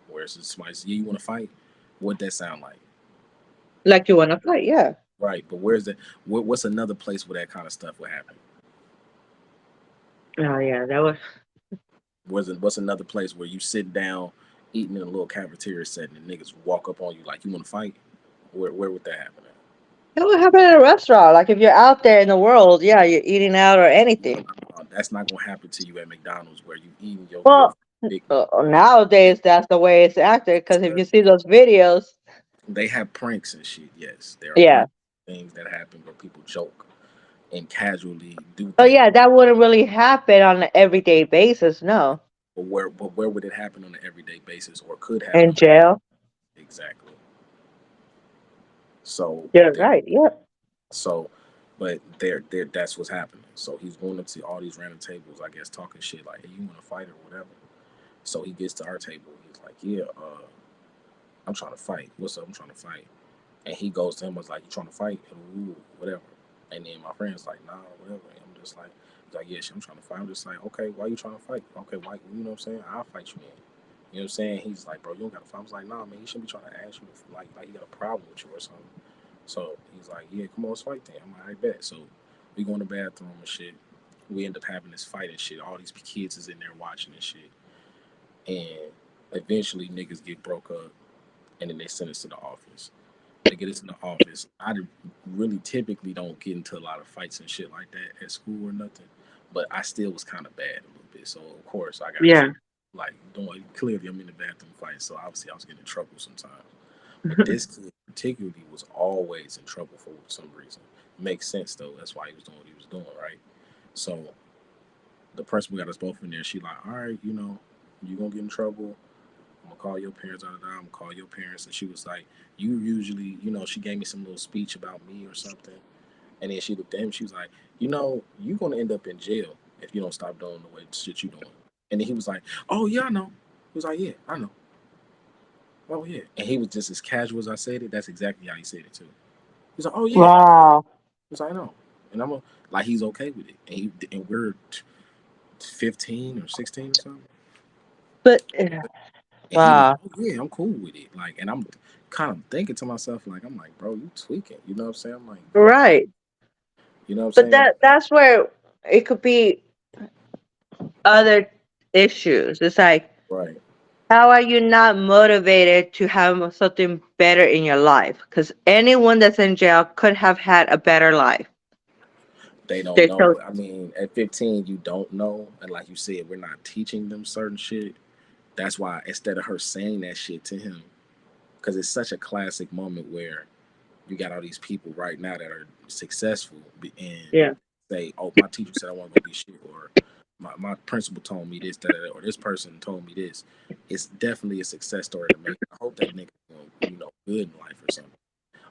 Where it's just somebody says, "Yeah, you want to fight?" What that sound like? Like you wanna fight, yeah. Right, but where's the what's another place where that kind of stuff would happen? Oh yeah, that was What's another place where you sit down eating in a little cafeteria setting and niggas walk up on you like you want to fight? Where would that happen at? that would happen in a restaurant. Like if you're out there in the world, yeah, you're eating out or No, anything. that's not gonna happen to you at McDonald's where you eating your Well, big. nowadays that's the way it's acted. Because if you see those videos, They have pranks and shit. Yes, there are yeah. prank things that happen where people joke and casually do But things. yeah, that wouldn't really happen on an everyday basis. No, But where would it happen on an everyday basis or could happen in on jail. exactly? So You're there, right. Yep. so, but there that's what's happening. So he's going up to all these random tables, I guess, talking shit like, "Hey, you want to fight or whatever?" So he gets to our table. He's like, "Yeah, I'm trying to fight. What's up? I'm trying to fight." And he goes to him was like, "You trying to fight?" Ooh, whatever. And then my friend's like, "Nah, whatever." And I'm just like, he's like, "Yeah, shit, I'm trying to fight." I'm just like, "Okay, why you trying to fight? Okay, why? You know what I'm saying? I'll fight you, man." You know what I'm saying? He's like, "Bro, you don't got to fight." I was like, "Nah, man, you shouldn't be trying to ask you if, like you got a problem with you or something." So he's like, "Yeah, come on, let's fight then." I'm like, "I bet." So we go in the bathroom and shit. We end up having this fight and shit. All these kids is in there watching and shit. And eventually niggas get broke up and then they send us to the office. They get us in the office. Really typically don't get into a lot of fights and shit like that at school or nothing. But I still was kind of bad a little bit. So of course I got Yeah. like doing clearly I'm in the bathroom fighting. So obviously I was getting in trouble sometimes. But this kid particularly was always in trouble for some reason. Makes sense though. That's why he was doing what he was doing, right? So the principal got us both in there. She like, all right, you gonna get in trouble. I'm gonna call your parents out of that. I'm gonna call your parents. And she was like, you usually, she gave me some little speech about me or something. And then she looked at him. She was like, you're gonna end up in jail if you don't stop doing the way shit you doing. And then he was like, oh yeah, I know. He was like, yeah, I know. Oh yeah. And he was just as casual as I said it. That's exactly how he said it too. He's like, oh yeah. Wow. He's like, I know. And like he's okay with it. And we're 15 or 16 or something. But And he was like, wow. oh yeah, I'm cool with it. Like, and I'm kind of thinking to myself, like, I'm like, bro, you tweaking. You know what I'm saying? I'm like, Right. you know what I'm But saying? that's where it could be other issues. It's like, Right. how are you not motivated to have something better in your life? Because anyone that's in jail could have had a better life. They don't They know. chose. But I mean, at 15, you don't know. And like you said, we're not teaching them certain shit. That's why instead of her saying that shit to him, because it's such a classic moment where you got all these people right now that are successful and Yeah. say, "Oh, my teacher said I want to go be shit," or my principal told me this, that, or this person told me this. It's definitely a success story to make. I hope that nigga, good in life or something.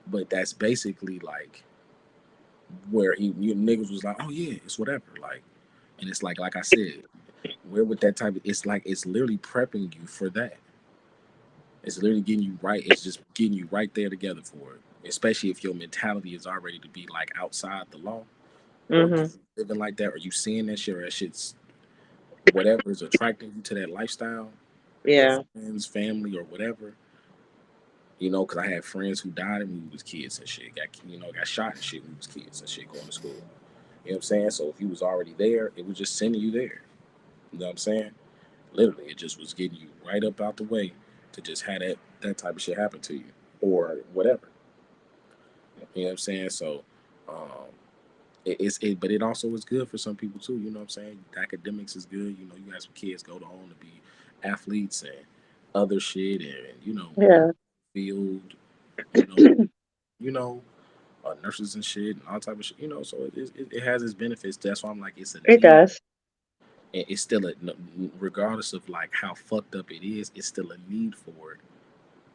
But that's basically like where you niggas was like, "Oh yeah, it's whatever." Like, and it's like I said, we're with that type of. It's like it's literally prepping you for that. It's literally getting you right. It's just getting you right there together for it. Especially if your mentality is already to be like outside the law, or you Mhm. living like that, or you seeing that shit, or that shit's whatever is attracting you to that lifestyle, your Yeah. friends, family, or whatever. Because I had friends who died when we was kids and shit. Got shot and shit when we was kids and shit going to school. You know what I'm saying? So if you was already there, it was just sending you there. You know what I'm saying? Literally, it just was getting you right up out the way to just have that type of shit happen to you or whatever. You know what I'm saying? So, um, but it also is good for some people too. You know what I'm saying? Academics is good. You have some kids go to home to be athletes and other shit, and Yeah. field. You know, you know, nurses and shit and all type of shit. So it has its benefits. That's why I'm like, it's a It need. does. And it's still regardless of like how fucked up it is, it's still a need for it.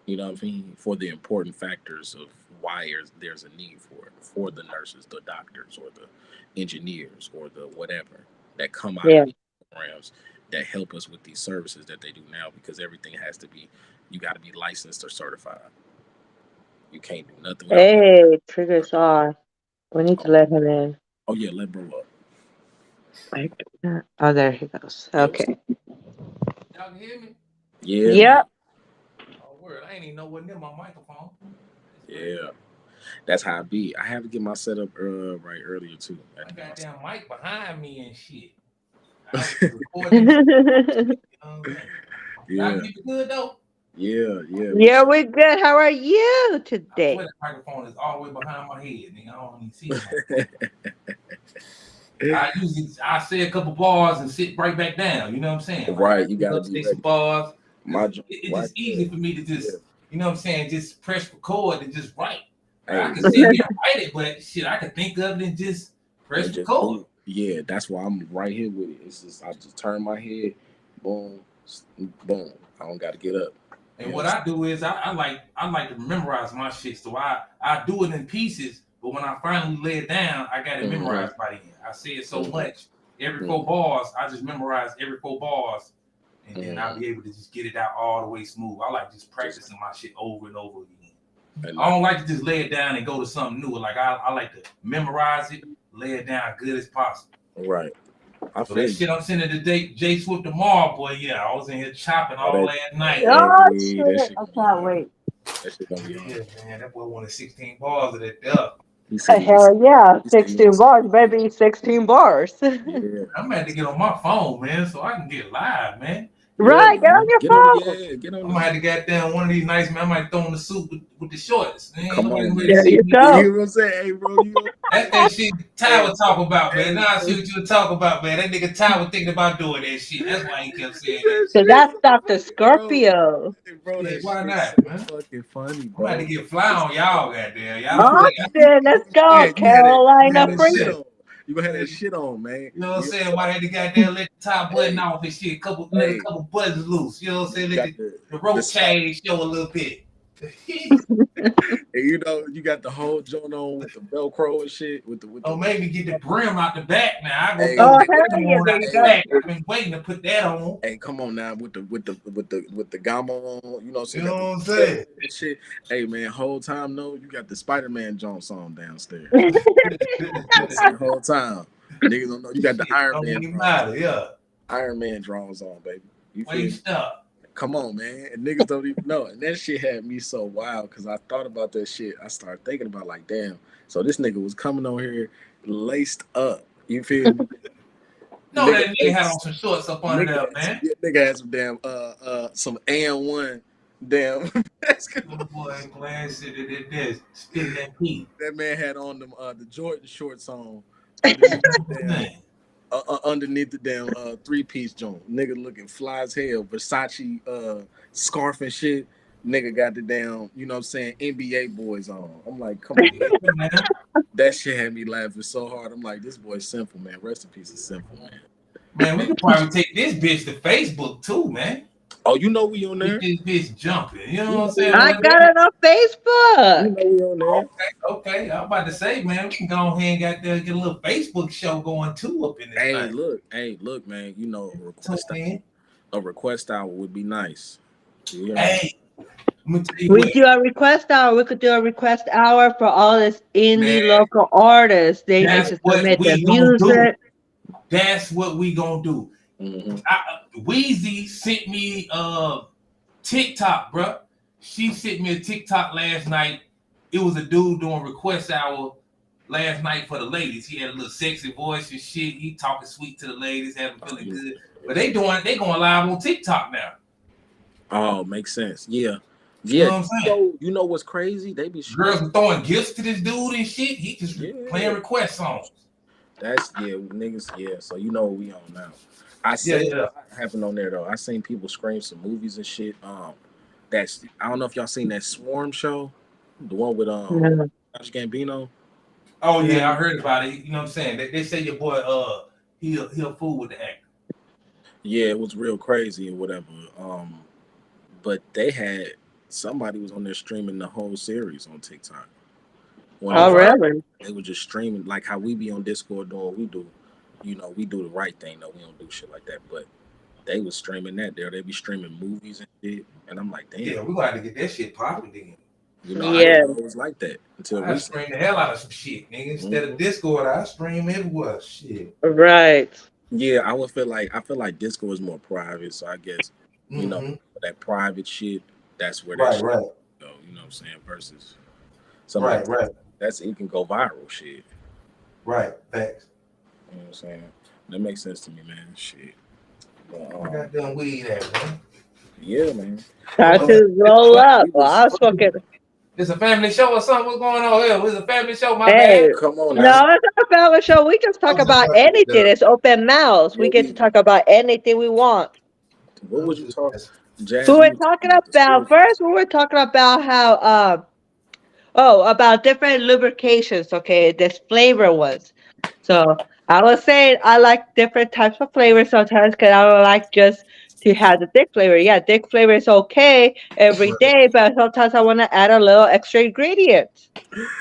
You know what I mean? For the important factors of why there's a need for it, for the nurses, the doctors, or the engineers, or the whatever that come out of Yeah. these programs that help us with these services that they do now, because everything has to be, you got to be licensed or certified. You can't do nothing without being. Hey, triggers on. We need to Oh, let him in. oh yeah, let bro up. Right. Oh, there he goes. Yeah, what's up? Okay. Y'all can hear me? Yeah, man. Yep. Oh, word. I ain't even know what near my microphone. That's crazy. Yeah, that's how I be. I have to get my setup right earlier too. I have My to get my goddamn mic behind me and shit. I was recording and shit. You know what I'm saying? Y'all can yeah, hear me good though? yeah, yeah. We Yeah, we're good. How are you I swear today? that microphone is all the way behind my head, nigga. I don't even see the microphone. I say a couple bars and sit right back down. You know what I'm saying? Like I right. You pick got to up, be say some ready. bars. My Cause joint it's right just there. easy for me to Yeah. just, you know what I'm saying, just press record and just write. Like I Hey, can look, sit here and write it, but shit, I can think of it and just and press just record. do it. Yeah, that's why I'm right here with it. It's just I just turn my head, boom, boom. I don't got to get up. You And know what what I'm I do is I like to memorize my shit. So I do it in pieces, but when I finally lay it down, I got it saying? memorized by the end. I say it so Mm-hmm. much. Every Mm-hmm. 4 bars, I just memorize every 4 bars, and then I'll Mm-hmm. be able to just get it out all the way smooth. I like just Just practicing my shit over and over again. and I not don't like to just lay it down and go to something new. Like I like to memorize it, lay it down good as possible. right. I So that feel you. shit I'm sending to Jay Swift tomorrow, boy. Yeah, I was in here chopping Oh, all last night. Oh that shit! shit I gonna be can't hard. wait. That shit gonna be hard. Yeah, man, that boy wanted 16 bars of that duck. He said he can. Hell yeah, He said he can 16 sing bars, it. baby, 16 bars. Yeah. I'm gonna have to get on my phone, man, so I can get live, man. Yeah, Right, get on man. your Get on, phone. yeah, get I on might this. have to get down one of these nights, man. I might throw in the suit with the shorts. Man, Come nobody on, gonna really man. There see you me. You go. hear what I'm saying? Hey, bro, you know, That's that shit Ty hey, would talk about, man. hey, Now I bro, see what you were talking about, man. That nigga Ty was thinking about doing that shit. That's why he kept saying that that So shit. shit that's so Dr. funny, bro. Scorpio. Hey, bro, Yeah, that why shit is so not, man? fucking funny, I'm about to bro. get fly on y'all, goddamn. Y'all You put feel it. me? You, Austin, you let's gonna go go. ahead. You had Carolina that shit Freedom. on. You gonna have that shit on, man. You know what I'm You know saying? what Might have to goddamn let the top I'm saying? button off and shit. Let a Hey, couple buttons loose. You know what I'm saying? you Let got the the rope spot. chain show a little bit. And you know, you got the whole joint on with the Velcro and shit, with Oh, the maybe get the brim out the back now. I go hey, throw Oh, the hey, hell brim yeah, on there out you the hey, go. back. I've been waiting to put that on. hey, come on now with the gamma on, you know, so You you know got the what I'm tail saying? and shit. Hey man, whole time no, you got the Spider-Man Jones on downstairs. You know what I'm saying? Whole time. Niggas don't know you got the Shit, Iron don't Man even draws matter. on. Yeah. Iron Man draws on, baby. You feel me? Waste up. Come on, man. And niggas don't even know. And that shit had me so wild because I thought about that shit. I started thinking about like, damn. So this nigga was coming on here laced up. You feel me? No, Nigga that nigga had on laced. some shorts up under Nigga there, had some, man. yeah, nigga had some damn some AN1 damn basketball Little boy shit. glancing at this, spitting that heat. That man had on them the Jordan shorts on underneath the damn Man, underneath the damn three-piece joint. Nigga looking fly as hell. Versace scarf and shit. Nigga got the damn, you know what I'm saying, NBA boys on. I'm like, come on, yeah, man. man. That shit had me laughing so hard. I'm like, this boy's simple, man. Rest in peace is simple, man. Man, we could probably take this bitch to Facebook too, man. Oh, you know we on Get there. this bitch jumping. You know You what I'm know we saying? on I there. got it on You Facebook. know we on there. Okay, okay. I'm about to say, man, we can go ahead and get a little Facebook show going too up in this thing. Hey, look, man. You know, Tune in. a request hour would be nice. You hear me? Hey, let me tell you We what, do a request hour. We could do a request hour for all this man. indie local artists. They need That's to what submit their we gonna do. music. That's what we gonna do. Mm-hmm. Wheezy sent me TikTok, bruh. She sent me a TikTok last night. It was a dude doing request hour last night for the ladies. He had a little sexy voice and shit. He talking sweet to the ladies, having Oh, feeling you know, good. But it's- they going live on TikTok now. oh, makes sense. Yeah, You yeah. know what I'm saying? You know what's crazy? They be Girls streaming. were throwing gifts to this dude and shit. He just playing Yeah, request songs. that's yeah, niggas. Yeah, so you know what we on now. I Yeah, seen yeah. what happened on there though. I seen people scream some movies and shit. That's I don't know if y'all seen that Swarm show, the one with No, Josh Gambino. Oh yeah, I no. heard about it. You know what I'm saying? They say your boy he'll fool with the act. Yeah, it was real crazy or whatever. But they had somebody was on there streaming the whole series on TikTok. One Oh Oh, of wow. really? they were just streaming like how we be on Discord doing what we do. You know, we do the right thing though. We don't do shit like that. But they was streaming that there. They be streaming movies and shit. And I'm like, damn, Yeah, we got to get that shit popping then. you know, I Yeah, didn't know it was like that until I recently. stream the hell out of some shit, nigga. Instead of Mhm. Discord, I stream everywhere. Shit. right. Yeah, I feel like Discord is more private, so I guess, you know, Mm-hmm. that private shit, that's where that Right, shit right, go, you know what I'm saying, versus something like right, that. right, That's it can go viral shit. right. Thanks. You know what I'm saying? That makes sense to me, man. Shit. But, I got done weed at, man. yeah, man. Time What's Uh, up? to roll up. we Well, was I was fucking. It's a family show or something? What's going on here? It's a family show, my Hey, bad. come on now. no, it's not a family show. We just talk I'm just about messing with anything. It's open mouths. We Yeah, get to talk about anything we want. what I'm was you just talking? messing. We Jazz, you were was talking talking about the about sports. first. We were talking about how about different lubrications. Okay, this flavor was. So I was saying I like different types of flavors sometimes because I don't like just to have the thick flavor. Yeah, thick flavor is okay every Right, day, but sometimes I want to add a little extra ingredients.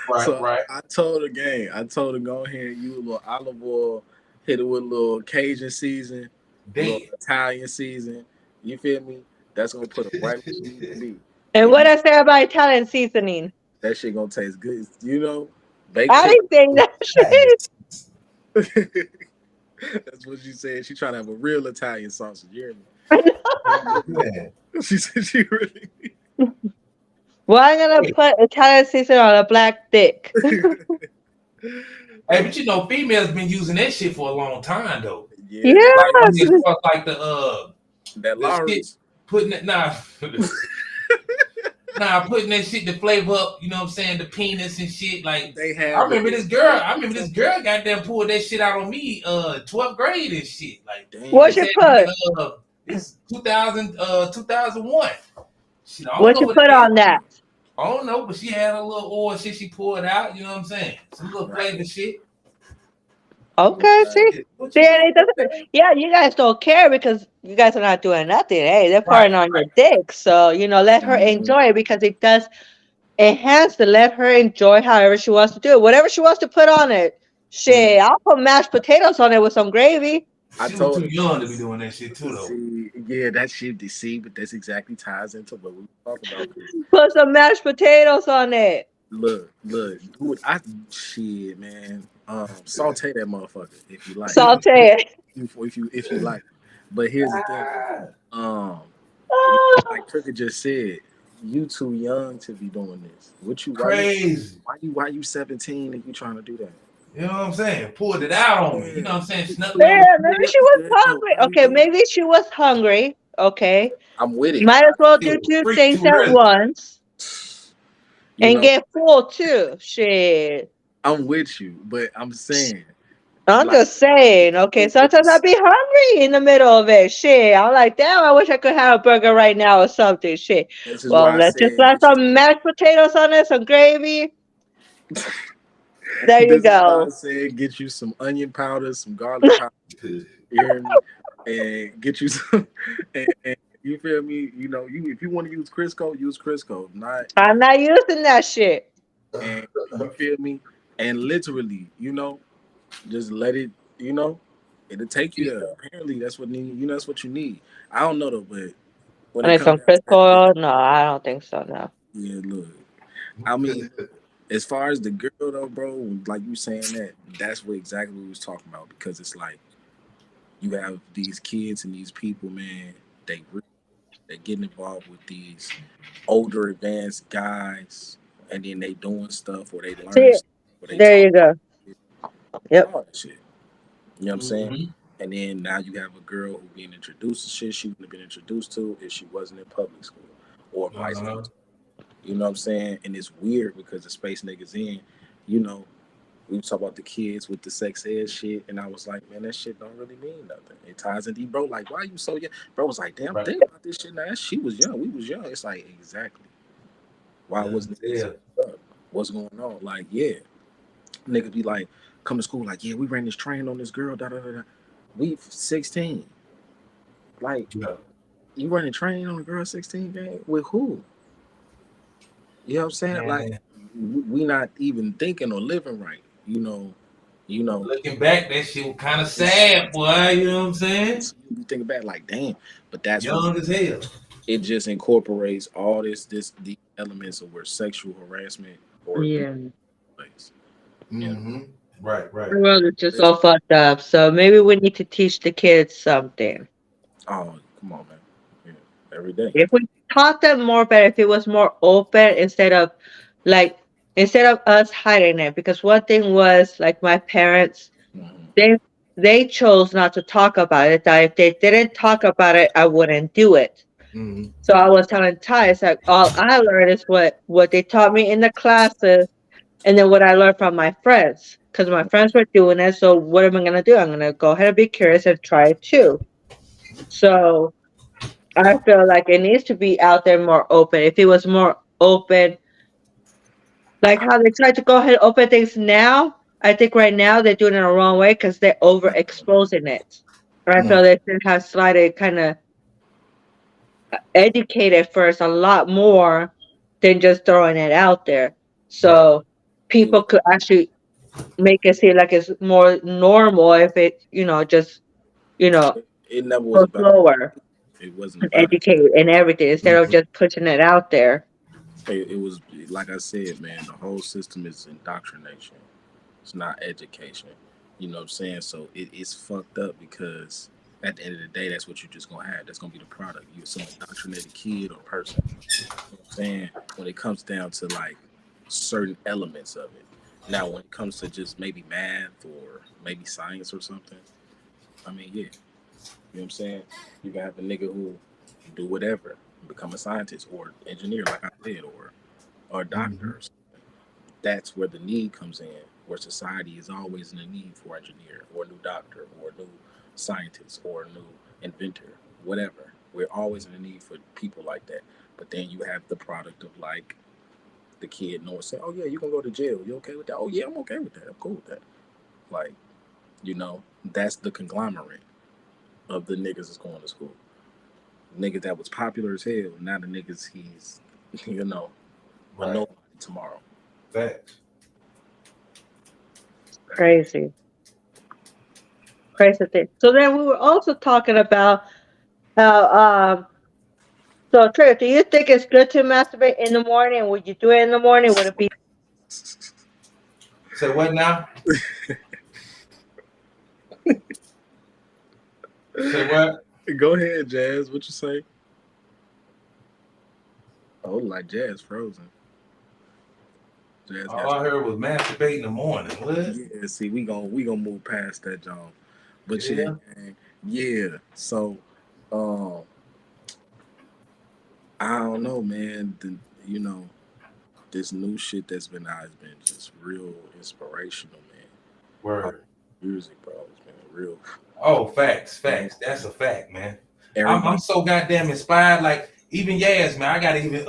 right, So right. I told the gang, I told her go ahead and use a little olive oil, hit it with a little Cajun season, a little Dead. Italian season. You feel me? That's gonna put them right where you need to be. And And what you I say about Italian seasoning? that shit gonna taste good. You know, baked I chicken. didn't think that shit. That's what she said. She trying to have a real Italian sausage. You hear Man. me? She said she really. Well, I'm gonna Hey, put Italian seasoning on a black dick. hey, but you know, females been using that shit for a long time though. Yeah, they Like I been mean, Yes. as using. far as like That The shit Lawrence. putting it putting that shit to flavor up, you know what I'm saying, the penis and shit. Like They have the I remember this girl goddamn pulled that shit out on me, 12th grade and shit. Like What this damn. you had to be put? this 2001. Shit, I don't What know you what put it is. on that? I don't know, but she had a little oil shit she poured out, you know what I'm saying? Some little Right. flavor shit. Okay, see, Right. What see, you and doing, it doesn't. man? Yeah, you guys don't care because you guys are not doing nothing. Hey, they're Right, farting on your right. dick, so let her Mhm. enjoy it because it does enhance to let her enjoy however she wants to do it. Whatever she wants to put on it. Mhm. Shit, I'll put mashed potatoes on it with some gravy. I She was told too her. young to be doing that shit too, though. See, yeah, that shit. See, but that's exactly ties into what we talk about. Cause Put some mashed potatoes on it. look, do it. Shit, man. Saute that motherfucker if you like. Saute it. If you like. But here's the thing. Ah, Um, like Ah. Cricket just said, you too young to be doing this. crazy. Why you 17 and you trying to do that? You know what I'm saying? Pulled it out on me. You know Yeah, what I'm saying? Snuck me on the Yeah, maybe crib. she was yeah, no, hungry. why you Okay, doing maybe she was hungry. Okay. I'm with it. Might as well It do was two freak things too at early. once You and know, get full too. Shit. I'm with you, but I'm saying, I'm like, just saying, okay. if Sometimes I it's be hungry in the middle of it. Shit. I'm like, damn, I wish I could have a burger right now or something. Shit. this is Well, why I let's just said let get you some mashed potatoes on it, some gravy. There you this is why I go. said get you some onion powder, some garlic powder. You hear me? And get you some. And you feel me? You know, you if you want to use Crisco, use Crisco. If not, I'm not using that shit. and you feel me? And literally, just let it. You know, it'll take you there. Apparently, that's what need. That's what you need. I don't know though, but when I it need comes some down to Crisco that, oil. No, I don't think so. No. yeah, look. I mean, as far as the girl though, bro, like you saying that, that's what exactly we was talking about because it's like you have these kids and these people, man. They they getting involved with these older advanced guys, and then they doing stuff or they learning See, stuff or they there talk you go. Yep. all that shit. You know what I'm saying? Mhm. And then now you have a girl who being introduced to shit she wouldn't have been introduced to if she wasn't in public school, or vice Uh-huh. versa. You know what I'm saying? And it's weird because the space niggas in, you know, we talk about the kids with the sex ed shit, and I was like, man, that shit don't really mean nothing. It ties into bro, like, why you so young? Bro was like, damn, Right. think about this shit now. She was young, we was young. It's like exactly why Young wasn't as it hell. up? What's going on? Like, yeah, niggas be like, come to school, like, yeah, we ran this train on this girl, da da da da. We 16, like, Yeah. you running train on a girl 16 game with who? You know what I'm saying? Like, Man, we not even thinking or living right. You know, looking back, that shit was kind of it's sad, boy. You know what I'm saying? you think back like, damn, but that's what Young as hell. it just incorporates all these elements of where sexual harassment or abuse Yeah. takes place. You know, Mm-hmm. Right, right. The world is just it's, all fucked up. So maybe we need to teach the kids something. oh, come on, man. Yeah, every day. If we taught them more better, if it was more open like instead of us hiding it, because one thing was like my parents, Mhm. they they chose not to talk about it. That if they didn't talk about it, I wouldn't do it. Mm-hmm. So I was telling Ty, it's like all I learned is what they taught me in the classes, and then what I learned from my friends, because my friends were doing it. So what am I gonna do? I'm gonna go ahead and be curious and try it too. So I feel like it needs to be out there more open. If it was more open, like how they try to go ahead and open things now, I think right now they're doing it the wrong way because they're overexposing it. I Mm-hmm. feel they should have slightly kind of educated first a lot more than just throwing it out there. Right. So It people was could actually make it seem like it's more normal if it, just, you know, it never was go about slower it wasn't and about it. educate and everything instead of Mm-hmm. just pushing it out there. It was like I said, man. The whole system is indoctrination. It's not education. You know what I'm saying? So it's fucked up because at the end of the day, that's what you're just gonna have. That's gonna be the product. You're some indoctrinated kid or person. You know what I'm saying? When it comes down to like certain elements of it. Now, when it comes to just maybe math or maybe science or something, I mean, yeah, You know what I'm saying? You can have a nigga who do whatever, become a scientist or engineer, like I said, or a Mm-hmm. doctor. Or something. That's where the need comes in, where society is always in the need for engineer or a new doctor or a new scientist or a new inventor, whatever. We're always in the need for people like that. But then you have the product of like the kid knowing, saying, "Oh yeah, you can go to jail. You okay with that? Oh yeah, I'm okay with that. I'm cool with that." Like, that's the conglomerate of the niggas that's going to school. Nigga that was popular as hell, now the niggas he's, you know, a Right. nobody tomorrow. Facts. Crazy, crazy thing. So then we were also talking about how so Trey, do you think it's good to masturbate in the morning? Would you do it in the morning? Would it be Say what now? Say what? Go ahead, Jazz. What you say? Oh, like Jazz frozen. Jazz got All I heard was masturbate in the morning. What? yeah. See, we gonna move past that, John. But yeah, Yeah. man, yeah. So, um, I don't know, man. You know, this new shit that's been out has been just real inspirational, man. Pop Word. music, bro, it's been real. Oh, facts, Man, facts. That's a fact, man. I'm everybody, so goddamn inspired. Like even Yaz, man. I gotta even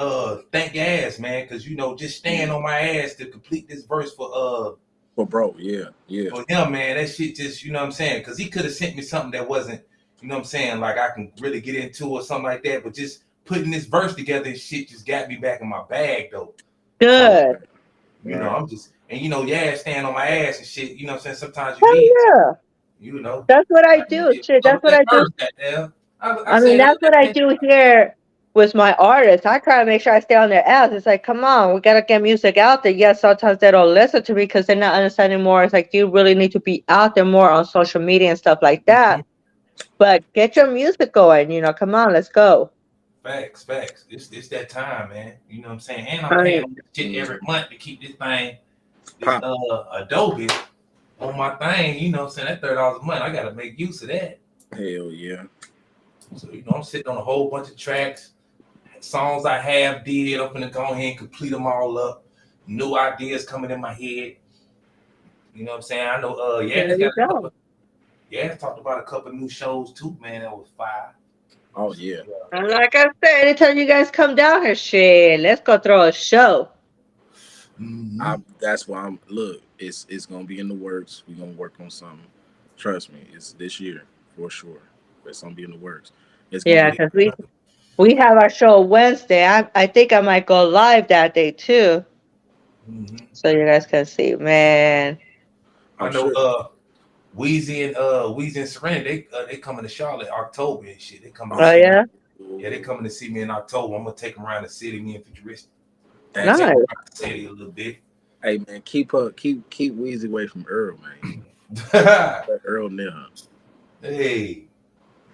thank Yaz, man, because just staying yeah, on my ass to complete this verse but bro, yeah, yeah, for him, man. That shit just what I'm saying, because he could have sent me something that wasn't, what I'm saying, like I can really get into or something like that. But just putting this verse together and shit just got me back in my bag though. So good? right. I'm just and yeah, staying on my ass and shit. What I'm saying, sometimes you Hell need yeah, you know. that's what I I do. need to Shit, come that's with what that I do. verse, goddamn. I I mean, said that's what I that. do here with my artists. I try to make sure I stay on their ass. It's like, come on, we gotta get music out there. Yes, sometimes they don't listen to me because they're not understanding more. It's like you really need to be out there more on social media and stuff like Mhm. that. But get your music going. Come on, let's go. Facts, facts. It's that time, man. What I'm saying? And I'm I paying mean, on this shit every Mm, month to keep this thing, this pop. Adobe on my thing. What I'm saying? That $30 a month, I gotta make use of that. Hell yeah. So I'm sitting on a whole bunch of tracks, songs I have did. I'm gonna go ahead and complete them all up. New ideas coming in my head. What I'm saying? I know yeah, there it's got you a go. couple yeah, it's talked about a couple new shows too, man. That was fire. Oh yeah. And like I said, anytime you guys come down here, shit, let's go throw a show. Mm-hmm. That's why I'm. Look, it's gonna be in the works. We're gonna work on something. Trust me, it's this year for sure. It's gonna be in the works. It's gonna Yeah, be. because we have our show Wednesday. I think I might go live that day too, Mm-hmm. so you guys can see. Man, I I'm know sure. Weezy and Serenity, they coming to Charlotte October and shit. They coming to oh see me. yeah, Yeah, they coming to see me in October. I'm gonna take them around the city, me and Futuristic. I'm gonna That's take them nice. around the city a little bit. hey man. Keep Weezy away from Earl, man. Let Earl near her. Hey,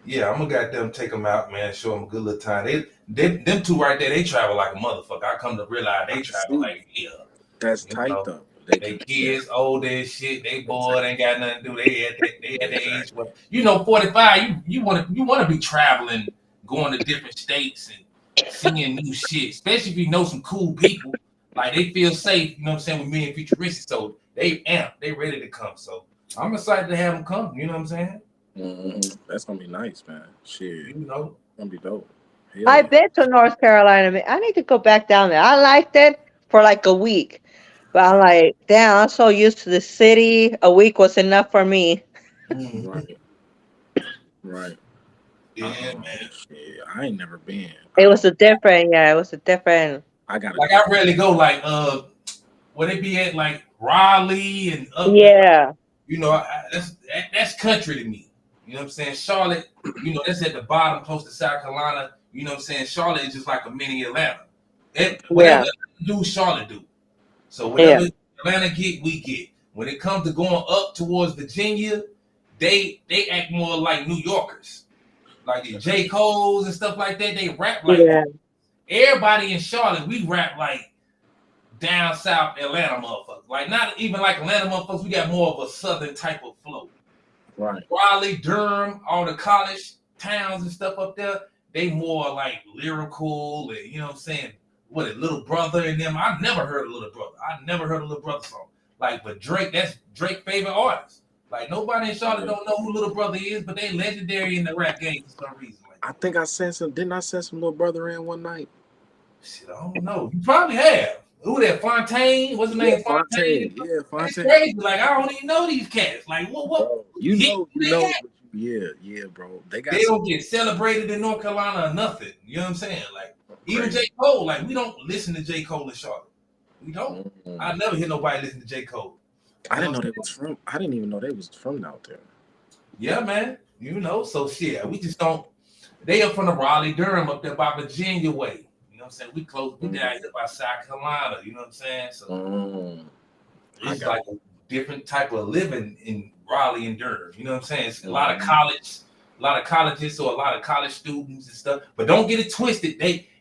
yeah, I'm gonna goddamn take them out, man. Show them a good little time. Them two right there, they travel like a motherfucker. I come to realize they travel See, like hell. that's You tight know, though. They they can do that. kids old as shit. They bored, Exactly. ain't got nothing to do. They at the age Exactly. where 45. You wanna be traveling, going to different states and seeing new shit. Especially if you know some cool people. Like they feel safe. What I'm saying, with me and Futuristic. So they amp. They ready to come. So I'm excited to have them come. You know what I'm saying? That's gonna be nice, man. Shit, You know. gonna be dope. Hell I've yeah. been to North Carolina. Man, I need to go back down there. I liked it for like a week, but I'm like, damn, I'm so used to the city. A week was enough for me. Mhm. Right. Right. Yeah, man. Shit. I ain't never been. It was a different, yeah, it was a different. I gotta Like go. I rarely go like where they be at like Raleigh and up there. Yeah, That's country to me. What I'm saying? Charlotte, that's at the bottom close to South Carolina. What I'm saying? Charlotte is just like a mini Atlanta. Whatever yeah, Atlanta do, Charlotte do. So yeah, whatever Atlanta get, we get. When it comes to going up towards Virginia, they act more like New Yorkers. Like the J. Cole's and stuff like that, they rap like yeah, everybody in Charlotte, we rap like down south Atlanta motherfuckers. Like not even like Atlanta motherfuckers. We got more of a southern type of flow. Right. Raleigh, Durham, all the college towns and stuff up there, they more like lyrical and you know what I'm saying. What a Little Brother and them. I never heard of Little Brother. I never heard a Little Brother song. Like, but Drake, that's Drake's favorite artist. Like nobody in Charlotte don't know who Little Brother is, but they legendary in the rap game for some reason. Like I think I sent some. Didn't I send some little brother in one night? shit, I don't know. You probably have. Who that? Fontaine? What's his Yeah, name? Fontaine. Fontaine. Yeah, That's Fontaine. crazy. Like I don't even know these cats. Like what Bro, hit you they know. got? Yeah, yeah, bro. They They got some don't get celebrated in North Carolina or nothing. You know what I'm saying? Like even crazy. J. Cole, like we don't listen to J. Cole in Charlotte. We don't. I Mm. never hear nobody listen to J. Cole. I You know didn't what know I'm they saying? was from. I didn't even know they was from out there. Yeah, man. You know, so shit. We just don't. They up from the Raleigh, Durham, up there by Virginia way. You know what I'm saying? We close. We down here by South Carolina. You know what I'm saying? So Mm. I it's got. like a different type of living in Raleigh and Durham. You know what I'm saying? It's a lot of Mm. colleges, so a lot of college students and stuff. But don't get it twisted.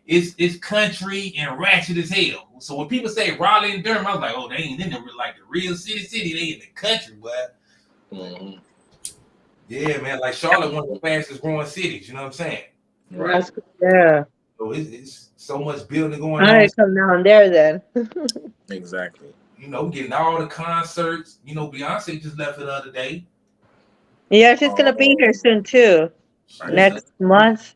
It's country and ratchet as hell. So when people say Raleigh and Durham, I was like, oh, they ain't in the like the real city. They in the country, but Mm. yeah, man. Like Charlotte, one of the fastest growing cities. You know what I'm saying? Right. That's yeah. So it's so much building going I on. come down there then. Exactly. You know, getting all the concerts. You know, Beyonce just left it the other day. Yeah, she's gonna be here Oh, soon too. I Shut didn't it, know. Next month.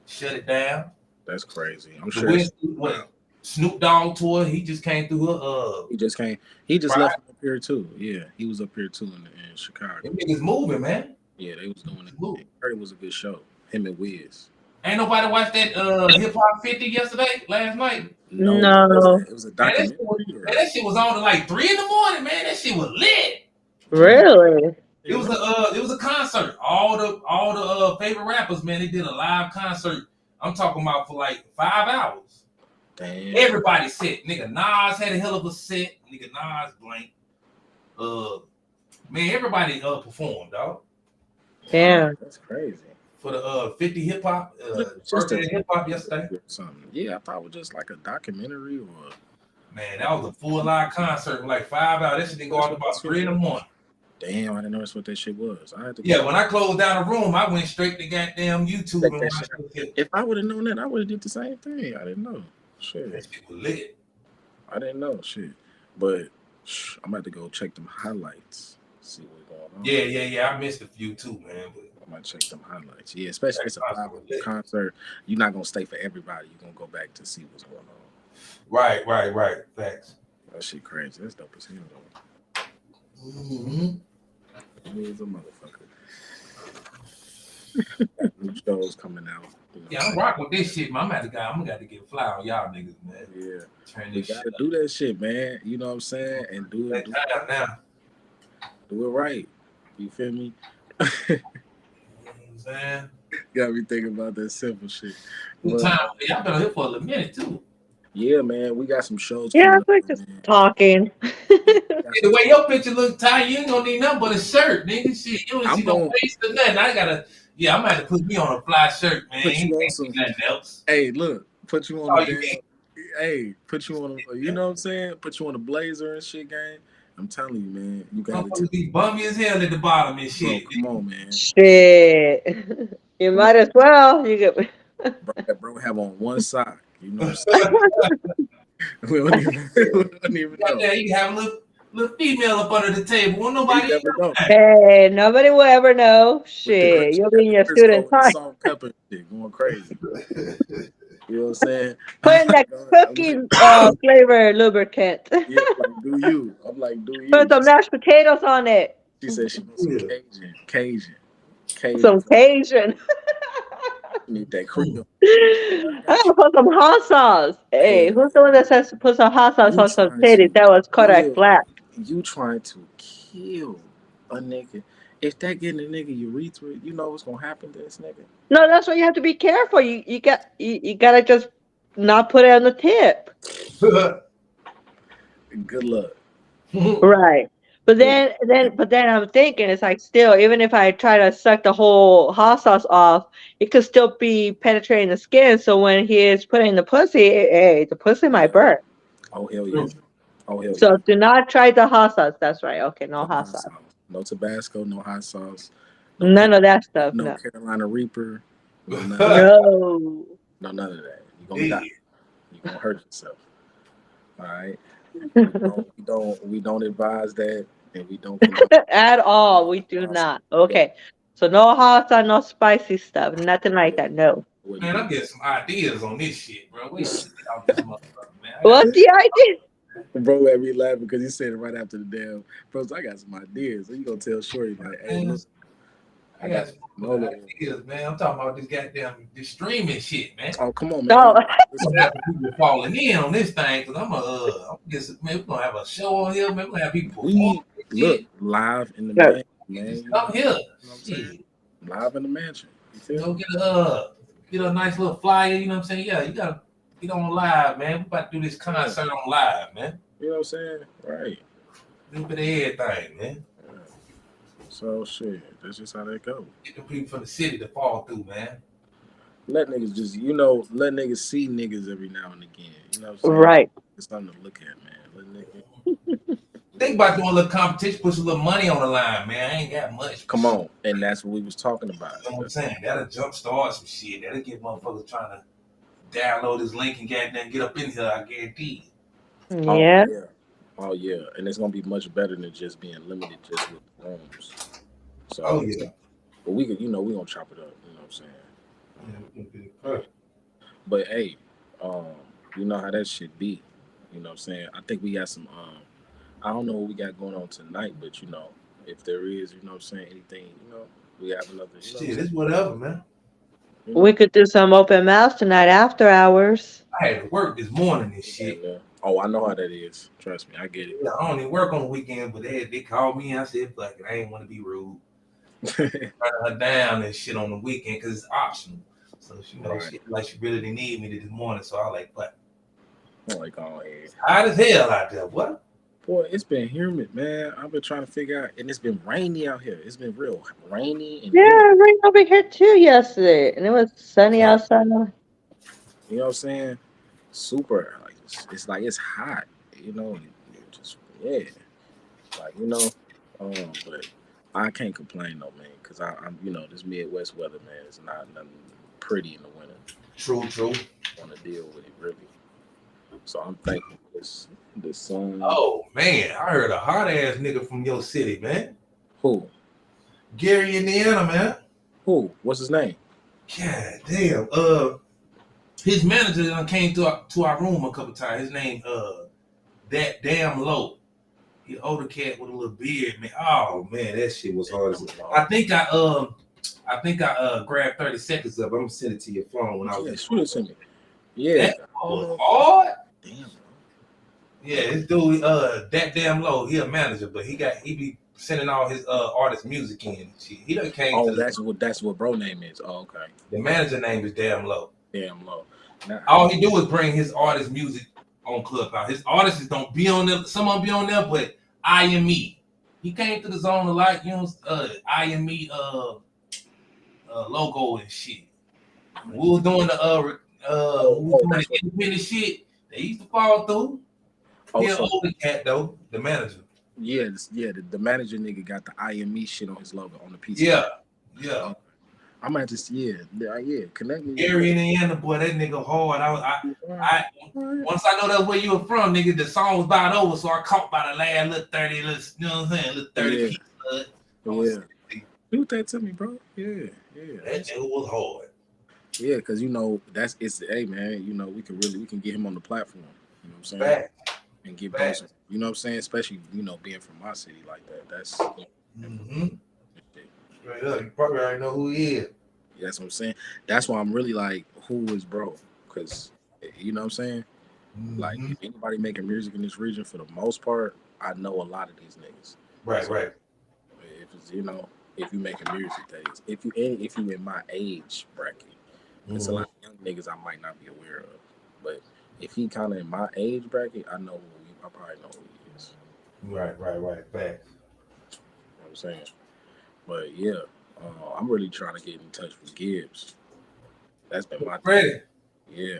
shut it down. That's crazy. I'm The sure it's West, what Snoop Dogg tour, he just came through he just came. He just Friday. left up here too. Yeah, he was up here too in Chicago. Them niggas moving, man. Yeah, they was doing it. Moving. I heard it was a good show. Him and Wiz. Ain't nobody watched that Hip Hop 50 yesterday, last night. No, what was No. that? It was a Man, documentary or that shit was on at like 3 in the morning, man. That shit was lit. damn. Really? It was a concert. All the favorite rappers, man, they did a live concert. I'm talking about for like 5 hours. Damn. Everybody set. Nigga Nas had a hell of a set. Nigga Nas blank. Uh man, everybody performed, dog. Damn. That's crazy. For the 50 hip hop, Just birthday a of hip hop yesterday. something. Yeah, I thought it was just like a documentary or. Man, that was a full live concert, like 5 hours. That shit didn't go out about 3 in the morning. Damn, I didn't notice what that shit was. I had to. Yeah, when I closed down the room, I went straight to goddamn YouTube Check and that watched shit that shit. If I would have known that, I would have did the same thing. I didn't know. Shit, That shit was lit. I didn't know. Shit, but I'm about to go check them highlights. See what's going on. Yeah. I missed a few too, man. But I might check them highlights. Yeah, especially if it's a live concert. You're not gonna stay for everybody. You're gonna go back to see what's going on. Right. Facts. That shit crazy. That's dope as hell though. Mm-hmm. He is a motherfucker. New shows coming out. You know, Yeah, I'm rocking with this shit, man. I'm gonna to get fly on y'all niggas, man. Yeah, Turn you this shit gotta up. do that shit, man. You know what I'm saying? And do That it, time now. do it right. You feel me? You know what I'm saying? Got me thinking about that simple shit. Good But, time. Y'all been on here for a little minute too. yeah, man, we got some shows Yeah, coming we're up, just man. talking. Hey, the way your picture look tight, you ain't gonna need nothing but a shirt, nigga. Shit, you don't I'm see no gonna face or nothing. I'm gonna have to put me on a fly shirt, man. put you Ain't on can't some. see nothing else. Hey, look, put you on Oh, the you damn. can't. Hey, put you on. You know what I'm saying? Put you on a blazer and shit, gang. I'm telling you, man. You gotta Motherfuckers be bummy as hell at the bottom and bro. shit. Come on, man. Shit. You might as well. You get Bro, have on one sock. You know what I'm saying? we don't even know. Goddamn, you can have a little female up under the table. Won't You nobody never know. Hey, nobody will ever know. With the Shit. You'll be in your Crisco student and the time. salt and pepper shit going crazy. You know what I'm saying? Putting that cookie flavor lubricant. Yeah, like do you? I'm like, do you? Put some mashed potatoes on it. She said she wants some Cajun. Some Cajun. Need that cream. I gotta put some hot sauce. Hey, Hey, who's the one that says to put some hot sauce you on some trying titties? to That was Kodak kill? Black. You trying to kill a nigga? If that getting a nigga urethra, you know what's gonna happen to this nigga? No, that's why you have to be careful. You gotta just not put it on the tip. Good luck. Right. But then I'm thinking it's like still, even if I try to suck the whole hot sauce off, it could still be penetrating the skin. So when he is putting the pussy, hey, the pussy might burn. Oh hell yeah. Oh hell So yeah. do not try the hot sauce. That's right. Okay, no hot sauce. No Tabasco, no hot sauce, no None of that stuff. no No. Carolina Reaper, no none of that. No. No none of that. You're gonna die. Yeah. You're gonna hurt yourself. All right. We don't advise that, and we don't condone. At all, we do not. Yeah, Okay. So no hot sauce, no spicy stuff, nothing like that. No. wouldn't Man, do I'm getting some ideas on this shit, bro. Wait till that. you get out this motherfucker, man. I got What's the idea? Bro had me laughing because he said it right after the damn. Bro, so I got some ideas. So you gonna tell Shorty like, hey, man, look, I I got got some some canola motherfucking oil. ideas, man. I'm talking about this goddamn this streaming shit, man. Oh, come on, No. man. I'm gonna have some people falling in on this thing because I'm gonna get some, man. We're gonna have a show on here, man. We're gonna have people perform We this look shit. live in the No. mansion, You man. just come here, You know what I'm saying? shit. Live in the mansion. You You feel know, me? get a nice little flyer. You know what I'm saying? Yeah, you gotta get on live, man. We about to do this concert on live, man. You know what I'm saying? Right. A little bit of everything, man. Yeah. So shit, that's just how that go. Get the people from the city to fall through, man. Let niggas just, let niggas see niggas every now and again. You know what I'm saying? Right. It's something to look at, man. Let niggas. Think about doing a little competition, put some little money on the line, man. I ain't got much. Come on, and that's what we was talking about. You know what I'm saying? That'll jumpstart some shit. That'll get motherfuckers trying to download this link and get up in here. I guarantee Oh Yeah. yeah, oh yeah, and it's gonna be much better than just being limited just with rooms. Oh So, yeah. but we could, we gonna chop it up. You know what I'm saying? Yeah. But hey, um, you know how that shit be. You know what I'm saying? I think we got some. I don't know what we got going on tonight, but if there is, you know what I'm saying, anything, we have another. You know what I'm Shit, saying? it's whatever, man. You We know? could do some open mics tonight after hours. I had to work this morning and And, shit. oh, I know how that is. Trust me, I get Yeah, I don't even work on the weekend, but they called me and I said, fuck it, I ain't want to be rude. it. Turn her down and shit on the weekend because it's optional. So she knows Right. she like she really didn't need me this morning. So I was like, what? I'm like, oh, yeah. It's hot as hell out there. What? Boy, it's been humid, man. I've been trying to figure out, and it's been rainy out here. It's been real rainy and Yeah, humid. it rained over here too yesterday, and it was sunny Like, outside. you know what I'm saying? Super. Like, it's like it's hot. Just yeah. Like but I can't complain though, man, because I'm this Midwest weather, man. It's not nothing pretty in the winter. True, true. Want to deal with it really. So I'm thankful for this sun. Oh man, I heard a hot ass nigga from your city, man. Who? Gary, Indiana, man. Who? What's his name? God damn. His manager came to our room a couple times. His name that damn low. He older cat with a little beard, man. Oh man, that shit was hard. I think I grabbed 30 seconds of it. I'm gonna send it to your phone when I was Yeah, in shoot it to me. Yeah. that was hard. Damn, bro. Yeah, this dude, that damn low, he a manager, but he be sending all his artist music in and shit. He done came Oh, to that's what bro name is. Oh, okay. the manager name is damn low. Damn low. Now, All he do is bring his artist music on Clubhouse. His artists don't be on there. Some of them be on there, but I am me. He came to the zone a lot, I am me logo and shit. When we was doing the independent shit, they used to fall through. He an so older cat though, the manager. yeah, the manager nigga got the IME shit on his logo on the piece. Yeah, yeah. I might just connect me. Gary, Indiana, boy, that nigga hard. I once I know that where you were from, nigga, the song was about over, so I caught by the last little 30, little, you know what I'm saying, little 30 feet. Yeah. Do that to me, bro. Yeah. That nigga was hard. Yeah, because hey man, we can get him on the platform. You know what I'm saying? Back. And get both. You know what I'm saying? Especially being from my city like that. That's Straight up, you probably already know who he is. Yeah, that's what I'm saying. That's why I'm really like, who is bro? Because you know what I'm saying? Like, if anybody making music in this region, for the most part, I know a lot of these niggas. Right. If it's, if you making music, that is. If you in my age bracket, it's a lot of young niggas I might not be aware of. But if he kind of in my age bracket, I probably know who he is. Right. Facts. You know what I'm saying? But yeah, I'm really trying to get in touch with Gibbs. That's been my Ready. Yeah.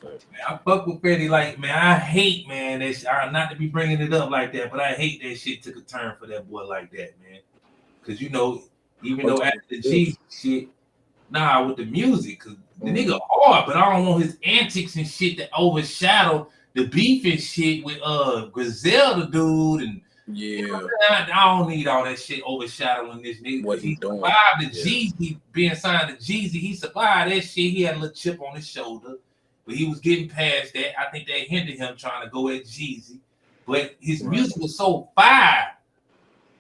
But Man, I fuck with Freddie. Like, man, I hate, man, that not to be bringing it up like that, but I hate that shit took a turn for that boy like that, man. Because you know, even I'm though talking after the about G shit, nah, with the music, cause the nigga mm, hard, but I don't want his antics and shit to overshadow the beef and shit with Griselda dude and you know yeah, I don't need all that shit overshadowing this nigga what because he he doing? survived the Yeah, Jeezy being signed to Jeezy. He survived that shit. He had a little chip on his shoulder, but he was getting past that. I think that hindered him trying to go at Jeezy. But his right. music was so fire.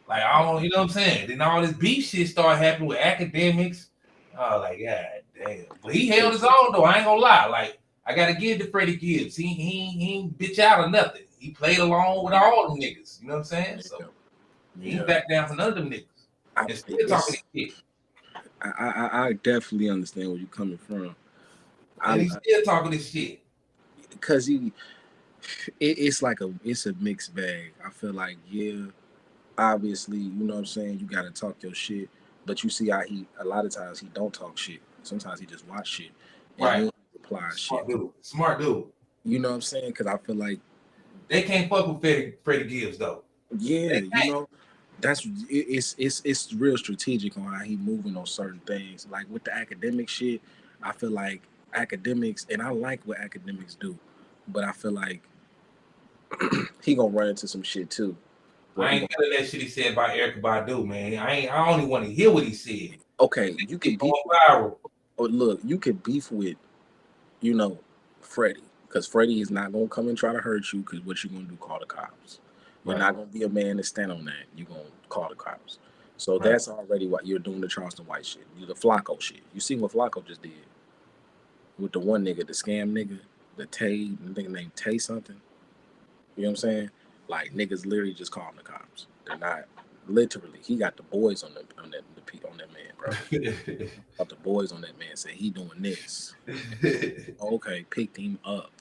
Like I don't, you know what I'm saying? Then all this beef shit started happening with academics. Oh, like God damn. But he held his own though. I ain't gonna lie. Like I gotta give to Freddie Gibbs. He ain't bitch out or nothing. He played along with all them niggas. You know what I'm saying? So Yeah, he ain't yeah. back down for none of them niggas. And still talking It's this shit. I definitely understand where you're coming from. And I he's still talking this shit. because it's like it's a mixed bag. I feel like yeah, obviously you know what I'm saying. You got to talk your shit, but you see how he a lot of times he don't talk shit. Sometimes he just watch shit and Right. he ain't reply shit. Smart dude. Smart dude. You know what I'm saying? Because I feel like They can't fuck with Freddie Gibbs though. yeah, They you know. It's real strategic on how he moving on certain things. Like with the academic shit, I feel like academics, and I like what academics do, but I feel like he gonna run into some shit too, where I he ain't gonna none of that shit he said about Erica Badu, man. I only want to hear what he said. okay, you can It beef going with, viral. or look, you can beef with, you know, Freddie, because Freddie is not gonna come and try to hurt you. Because what you gonna do? Call the cops. You're Right, not gonna be a man to stand on that. You gonna call the cops. So right. that's already what you're doing the Charleston White shit. You the Flacco shit. You see what Flacco just did with the one nigga, the scam nigga, the Tay, the nigga named Tay something. You know what I'm saying? Like niggas literally just calling the cops. They're not literally. He got the boys on on that man, bro. Got the boys on that man. Say he doing this. Okay, picked him up.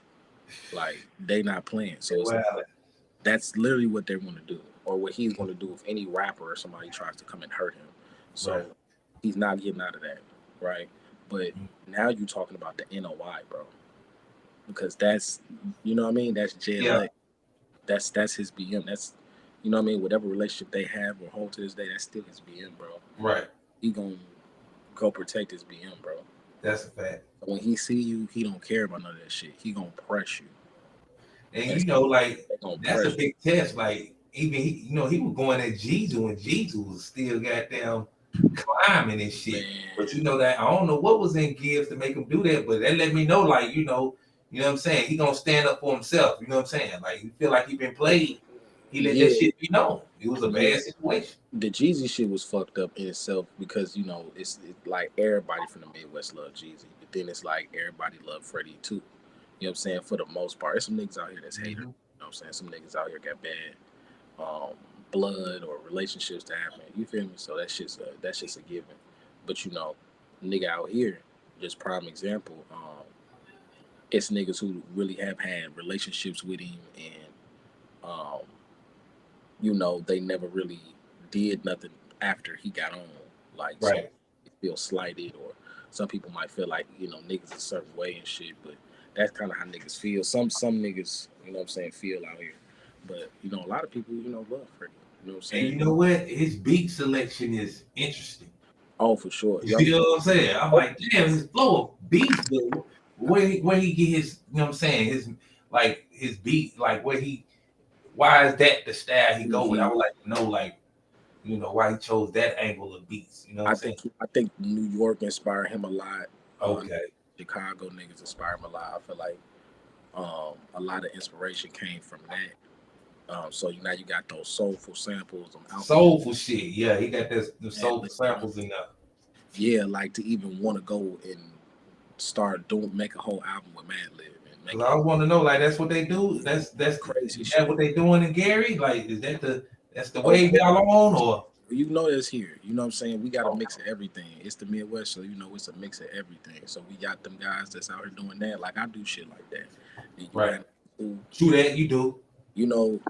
Like they not playing. So it's like Well, that's literally what they're going to do, or what he's going to do if any rapper or somebody tries to come and hurt him. right. So he's not getting out of that, right? But now you're talking about the NOI, bro, because that's you know what I mean. That's Yeah, JLA. That's his BM. That's you know what I mean. Whatever relationship they have or hold to this day, that's still his BM, bro. right. He gonna go protect his BM, bro. That's a fact. When he see you, he don't care about none of that shit. He gonna press you. And That's you know, like they gonna that's a press big test. Like even he was going at Jesus when Jesus was still goddamn climbing and you, shit. But you man. know that I don't know what was in Gibbs to make him do that, but that let me know, like, you know what I'm saying? He gonna stand up for himself. You know what I'm saying? Like he feel like he been played. He let that Yeah, shit be known. It was a yeah. bad situation. The Jeezy shit was fucked up in itself because you know like everybody from the Midwest love Jeezy, but then it's like everybody love Freddie too. You know what I'm saying? For the most part, there's some niggas out here that's haters. Mm-hmm. You know what I'm saying? Some niggas out here got bad blood or relationships to happen. You feel me? So that's just a given. But you know, nigga out here, just prime example. It's niggas who really have had relationships with him, and um, you know, they never really did nothing after he got on. Like some Right. feel slighted, or some people might feel like you know niggas a certain way and shit. But that's kind of how niggas feel. Some niggas, you know what I'm saying, feel out here. But you know, a lot of people, you know, love Freddie. You know what I'm And saying? you know what? His beat selection is interesting. Oh, for sure. Yep. You know what I'm saying? I'm Oh, like, damn, his flow of beats, but where he get his, you know what I'm saying? His like his beat, like why is that the style he go with? I hmm would like to know, like, why he chose that angle of beats. You know what I'm saying? I think New York inspired him a lot. Okay, Chicago niggas inspired him a lot. I feel like a lot of inspiration came from that. So now you got those soulful samples, them alchemy, soulful shit. Yeah, he got this the ad soulful lib, samples in there. yeah, like to even want to go and start doing make a whole album with Mad Lib and Cause make I it want to know, like, that's what they do. crazy Is that shit. what they doing in Gary? Like, is that's the Of wave course, y'all on, or you know that's here. You know what I'm saying? We got a okay, mix of everything. It's the Midwest, so you know it's a mix of everything. So we got them guys that's out here doing that. Like I do shit like that. And you right? got who, True that you do. you know,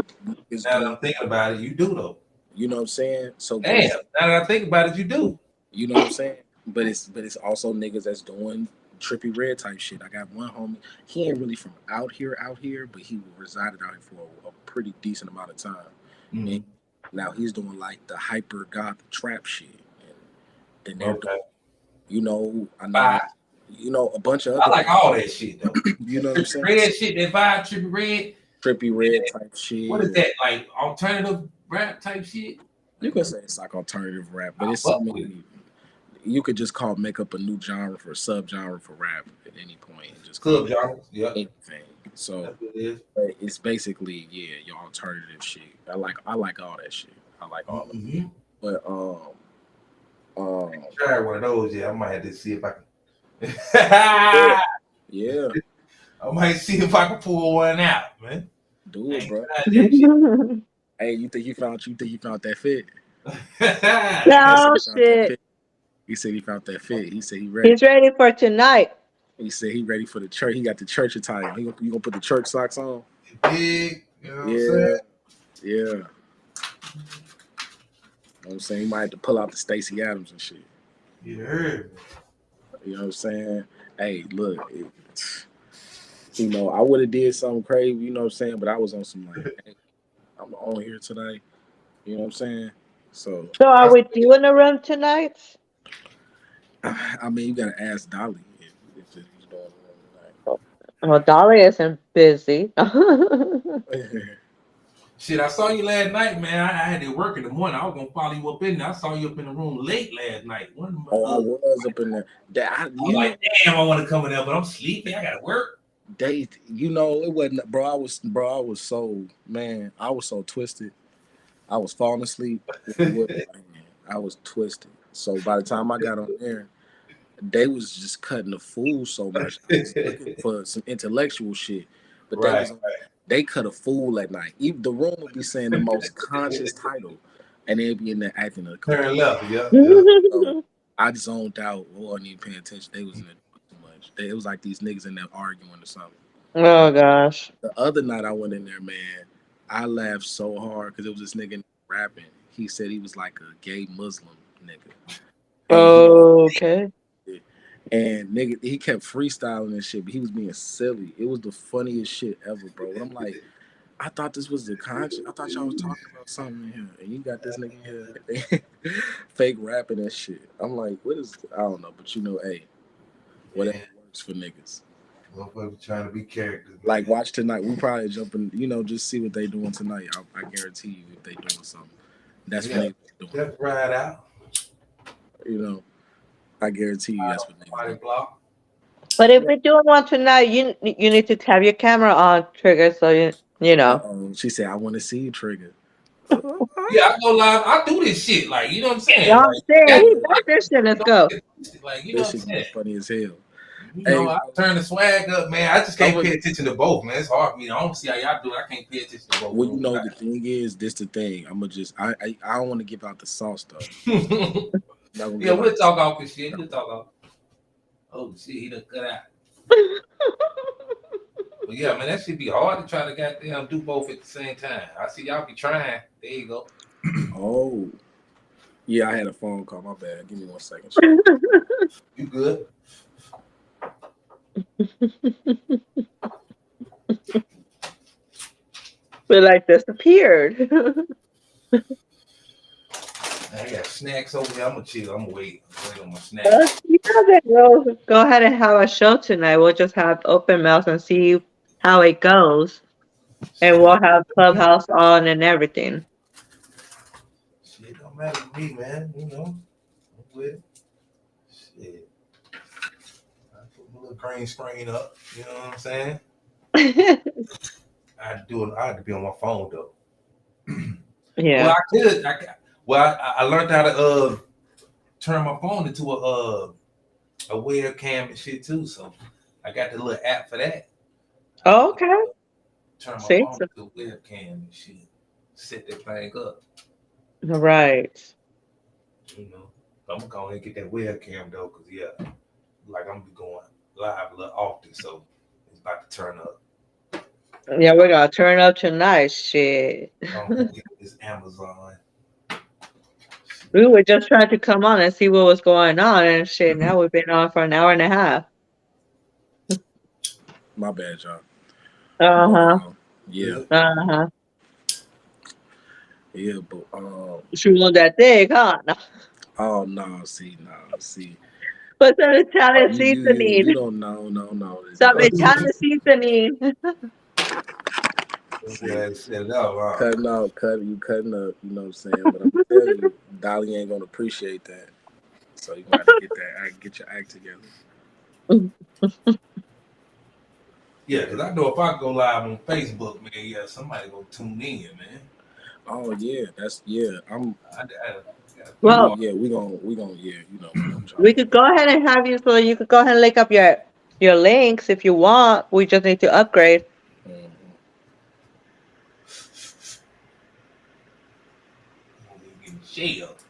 is Now that doing. I'm thinking about it, you do though. You know what I'm saying? So, Damn, now that I think about it, you do. you know what I'm saying? But it's also niggas that's doing trippy red type shit. I got one homie. He ain't really from out here, but he resided out here for a pretty decent amount of time. And Mm, now he's doing like the hyper goth trap shit. And then they're doing, okay. I I, know, a bunch of I other like people. all that shit though. You That know what I'm trippy saying? red So shit, that vibe, trippy red. trippy And red type what shit, is or that like? Alternative rap type shit. you Like can what? say it's like alternative rap, but I it's so fuck with it. many. You could just make up a new genre for subgenre for rap at any point and just call Sub it genres. Yep, anything. So that's what it is. but it's basically your alternative shit. I like all that shit. I like all of it. Mm-hmm. But um Try one of those. Yeah, I might have to see if I can. yeah, yeah, I might see if I can pull one out, man. do I it, ain't bro. tried that shit. Hey, you think you found that fit? He said No he found that shit. fit. He said he found that fit. He said he ready. He's ready for tonight. He said he ready for the church. He got the church attire on. You gonna put the church socks on? Big, you know what I'm saying? Yeah, yeah. You know what I'm saying? He might have to pull out the Stacey Adams and shit. You heard me. You know what I'm saying? Hey, look, I would have did something crazy, you know what I'm saying? But I was on some like, hey, I'm on here today. You know what I'm saying? So, So are I we doing the room tonight? I mean, you gotta ask Dolly if he's doing Well, Dolly isn't busy. it tonight. Shit, I saw you last night, man. I had to work in the morning. I was gonna follow you up in there. I saw you up in the room late last night. One of my, Oh, I was up in there. I was like, damn, I want to come in there, but I'm sleepy. I gotta work. It wasn't, bro. I was so, man, I was so twisted. I was falling asleep. It was, man, I was twisted. So by the time I got on there, they was just cutting the fool so much. I was looking for some intellectual shit, but Right. they cut a fool at night. Even the room would be saying the most conscious title, and they'd be in there acting a complete. Turn left. Yep. Yep. So I zoned out. I wasn't even paying attention. They was in there too much. It was like these niggas in there arguing or something. Oh gosh. The other night I went in there, man, I laughed so hard because it was this nigga rapping. He said he was like a gay Muslim nigga, and Okay. nigga, he kept freestyling and shit, but he was being silly. It was the funniest shit ever, bro. And I'm like, I thought this was the conscious. I thought y'all was talking about something in here, and you got this nigga here fake rapping and shit. I'm like, what is? I don't know, but hey, whatever Yeah. works for niggas. Motherfuckers trying to be characters. Like, watch tonight. We probably jumping, just see what they doing tonight. I guarantee you, if they doing something, that's what Yeah. niggas doing. Just ride out. You know, I guarantee you, that's what niggas Party doing. block. But if we're doing one tonight, you need to have your camera on, Trigger, so you Uh know. oh, she said, "I want to see you trigger." Yeah, I go live. I do this shit. Like, you know what I'm You know saying? what I'm Like, saying? yeah, He Yeah, does like, this shit. Let's don't go. get twisted. Like, you know this what I'm shit gonna be saying? funny as hell. You Hey, know, I bro, turn the swag up, man. I just I can't would. pay attention to both, man. It's hard for me. I don't see how y'all do it. I can't pay attention to both Well, rooms. the thing is, this the thing. I'm gonna just, I don't want to give out the sauce though. I'm not gonna Yeah, give out we'll the talk off this sauce. shit. We'll talk off. Oh shit, he done cut out. But yeah, man, that should be hard to try to goddamn do both at the same time. I see y'all be trying. There you go. Oh, yeah, I had a phone call. My bad. Give me 1 second, shit. You good? We like disappeared. I got snacks over here. I'm gonna chill. I'm gonna wait. Wait on my Well, snacks. you know that we'll go ahead and have a show tonight. We'll just have open mouths and see how it goes. And Shit, we'll have Clubhouse on and everything. shit don't matter to me, man. You know, I'm with it. Shit. I put my little green screen up. You know what I'm saying? I had to do it. I had to be on my phone though. Well, Yeah. I could. Well, I learned how to turn my phone into a webcam and shit too. So I got the little app for that. I Oh, can okay. turn my See? phone into a webcam and shit. Set that thing up. Right. You know, I'm gonna go ahead and get that webcam though, cause yeah, like I'm gonna be going live a little often, so it's about to turn up. Yeah, we're gonna turn up tonight. Shit. I'm gonna get this Amazon. We were just trying to come on and see what was going on and shit. Now we've been on for an hour and a half. My bad, y'all. But Uh-huh. yeah, Uh-huh. yeah, but She want that dick, huh? No. oh no, see, no, see, Put some Italian you seasoning. don't know, no, no, it's Some not. Italian seasoning. See, Set it up, huh? cutting up, you know what I'm saying? But I'm gonna tell you, Dolly ain't gonna appreciate that. So you gonna have to get your act together. Yeah, because I know if I go live on Facebook, man, yeah, somebody gonna tune in, man. Oh yeah, that's yeah. I gotta put Well, all. Yeah, we gonna chop we it could up. go ahead and have you so you could go ahead and link up your links if you want. We just need to upgrade. Hmm. I'm gonna be getting shelled.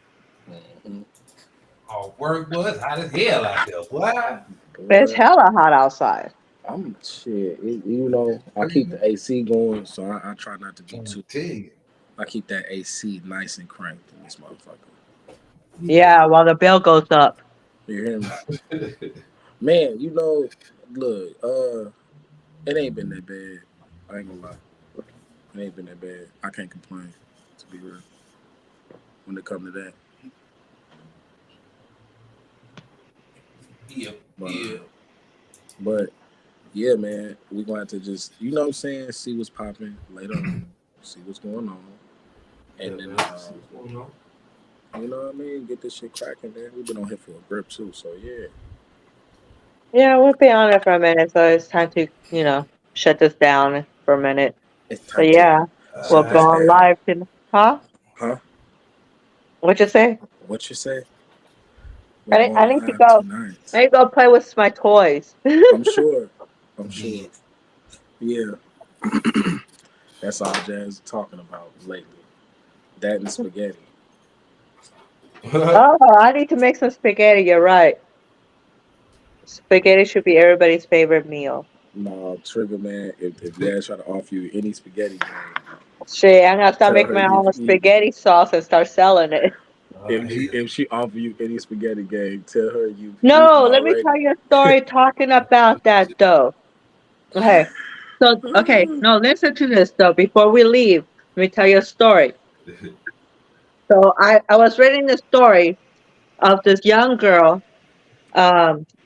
Hmm. All work was hot as hell out there, boy. It's Boy, hella hot outside. I'm shit. I keep the AC going, so I try not to be I'm too. tell I keep that AC nice and cranked in this motherfucker. you. Yeah, while the bill goes up. You hear me, Yeah. man? Look, it ain't been that bad. I ain't gonna lie, it ain't been that bad. I can't complain, to be real. When it come to that, Yeah, but yeah. but yeah, man, we gonna have to just what I'm saying, see what's popping later on, see what's going on, Yeah, and then man. See what's going on. you know what I mean, get this shit cracking, man. We've been on here for a grip too, so yeah, Yeah, we'll be on it for a minute, so it's time to, shut this down for a minute. it's So time to yeah, we'll shut go this on down. live to huh? Huh? What you say? What you say? We're I going need to live go. I tonight. need to go play with my toys. I'm sure. I'm sure. Yeah. Yeah, that's all Jazz is talking about lately. That and spaghetti. Oh, I need to make some spaghetti. You're right. Spaghetti should be everybody's favorite meal. No, Trigger man, if Jazz try to offer you any spaghetti game, Shit, I'm gonna start tell making her my own spaghetti sauce and start selling it. He, if she offer you any spaghetti game, tell her you've eaten No, let me already. tell you a story talking about that though. Okay. So, okay, no, listen to this though. Before we leave, let me tell you a story. So, I was reading the story of this young girl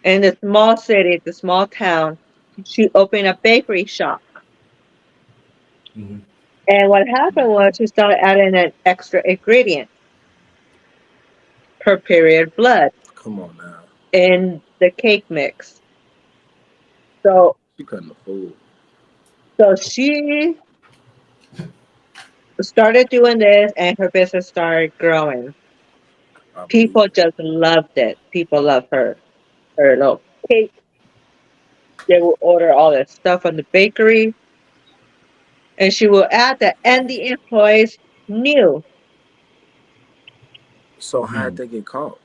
in a small city, the small town. She opened a bakery shop. Mhm. And what happened was she started adding an extra ingredient, her period blood, Come on now, in the cake mix. So, she cutting the food. so she started doing this and her business started growing. I believe People it. just loved it. People love her little cake. They will order all that stuff from the bakery, and she will add that. And the employees knew. So how'd Mm. they get caught?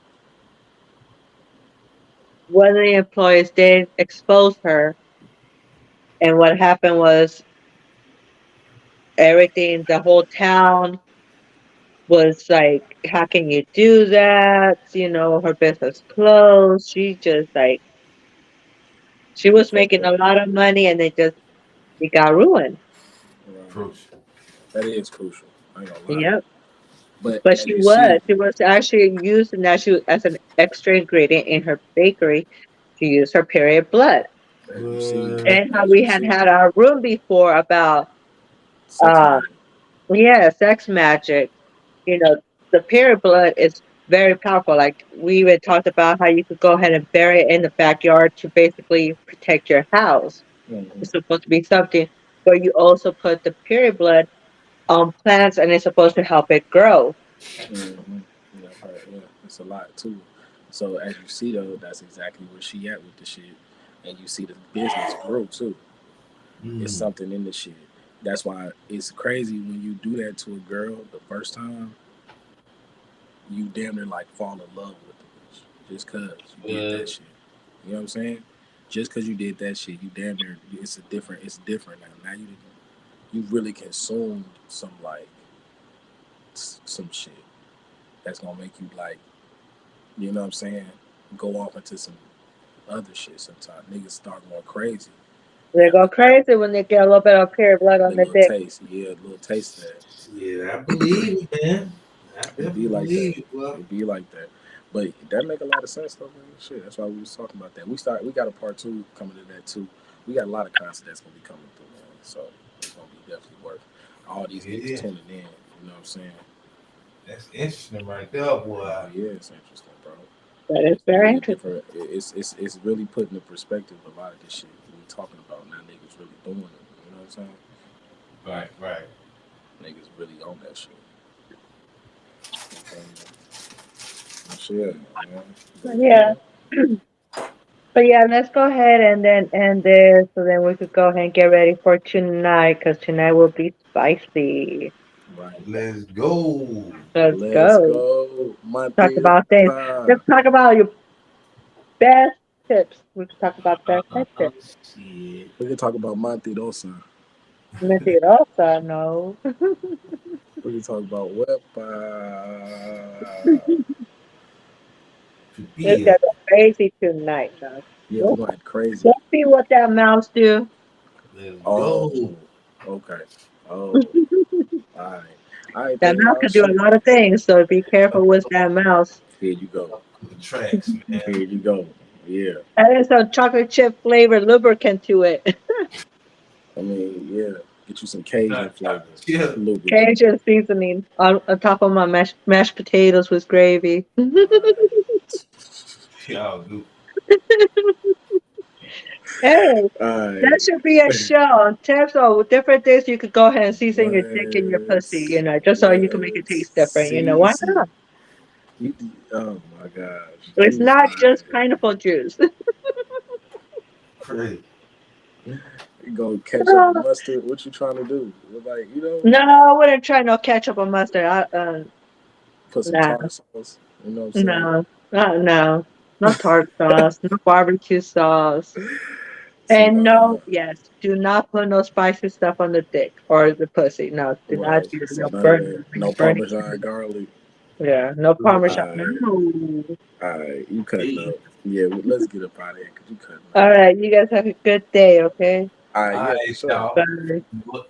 One of the employees did expose her, and what happened was everything. The whole town was like, "How can you do that?" Her business closed. She just like she She was fucked making a up. lot of money, and it got ruined. Right. Crucial. That is crucial. I ain't gonna lie. Yep. But But as you see, she was actually using that as an extra ingredient in her bakery to use her period blood. as you see, And how as we you had see, had our room before about, sex uh, magic. yeah, sex magic. You know, the period blood is very powerful. Like we even talked about how you could go ahead and bury it in the backyard to basically protect your house. Hmm. It's supposed to be something, but you also put the period blood on plants and it's supposed to help it grow. Hmm. Yeah, right, yeah, it's a lot too. So as you see though, that's exactly where she at with the shit, and you see the business grow too. It's Mm. something in the shit. That's why it's crazy when you do that to a girl the first time. You damn near like fall in love with the bitch just cause you did Uh, that shit. You know what I'm saying? Just cause you did that shit, you damn near it's different now. Now you really consumed some like some shit that's gonna make you like, you know what I'm saying, go off into some other shit sometimes. Niggas start going crazy. They go after crazy when they get a little bit of period blood on that their little dick. taste. Yeah, a little taste of that. Yeah, I believe it, man. I It be definitely like that. believe it, bro. It be like that. But that make a lot of sense though, man. Shit, that's why we was talking about that. We got a part two coming to that too. We got a lot of content that's gonna be coming through, man. So it's gonna be definitely worth all these niggas Yeah, tuning in. You know what I'm saying? that's interesting right there, Oh boy. yeah, it's interesting, bro. That is It's very really a interesting. different. It's really putting in perspective a lot of this shit we talking about now. Niggas really doing it. You know what I'm saying? Right, right. Niggas really on that shit. Shit, man. But Yeah. yeah, But yeah, let's go ahead and then end this so then we could go ahead and get ready for tonight because tonight will be spicy. right. Let's go. Let's Let's go. go, Talk Monty. about things. Let's talk about your best tips. We can talk about best tips. Shit. We can talk about Monty Dosa. Mentirosa, no. We can talk about Wepa. It's Pipia. gonna go crazy tonight, though. Yeah, we're Let's, gonna act crazy. let's see what that mouse do. Let's go. Oh, okay. Oh, all right. All right That then, mouse y'all. can do a Shit. lot of things, so be careful with that mouse. Here you go. The tracks, man. Here you go. Yeah. Add some chocolate chip flavored lubricant to it. I mean, yeah. Get you some Cajun Not flavor chocolate chip. lubricant. Cajun seasoning on top of my mashed potatoes with gravy. All Y'all do. Hey, right. that should be a show. Tips of different things you could go ahead and season your dick and your pussy, What? just so you can make it What? taste different. Why Season. not? You, oh my gosh. It's You not just fine. pineapple juice. Crazy. You go ketchup and mustard. What you trying to do? Like, No, I wouldn't try no ketchup or mustard. put some Nah, tartar sauce. You know what I'm saying? no, no, no tart sauce, no barbecue sauce, Some and no, yes, do not put no spicy stuff on the dick or the pussy. No, do not right. do it. So No none of burning, that. No burning. Parmesan garlic. Yeah, no parmesan. Alright. No. Alright. You cutting Hey. up. Yeah, well, let's get up out of here because you cutting All up. right, you guys have a good day. Okay. Alright, All yeah, for right, sure. y'all. Bye.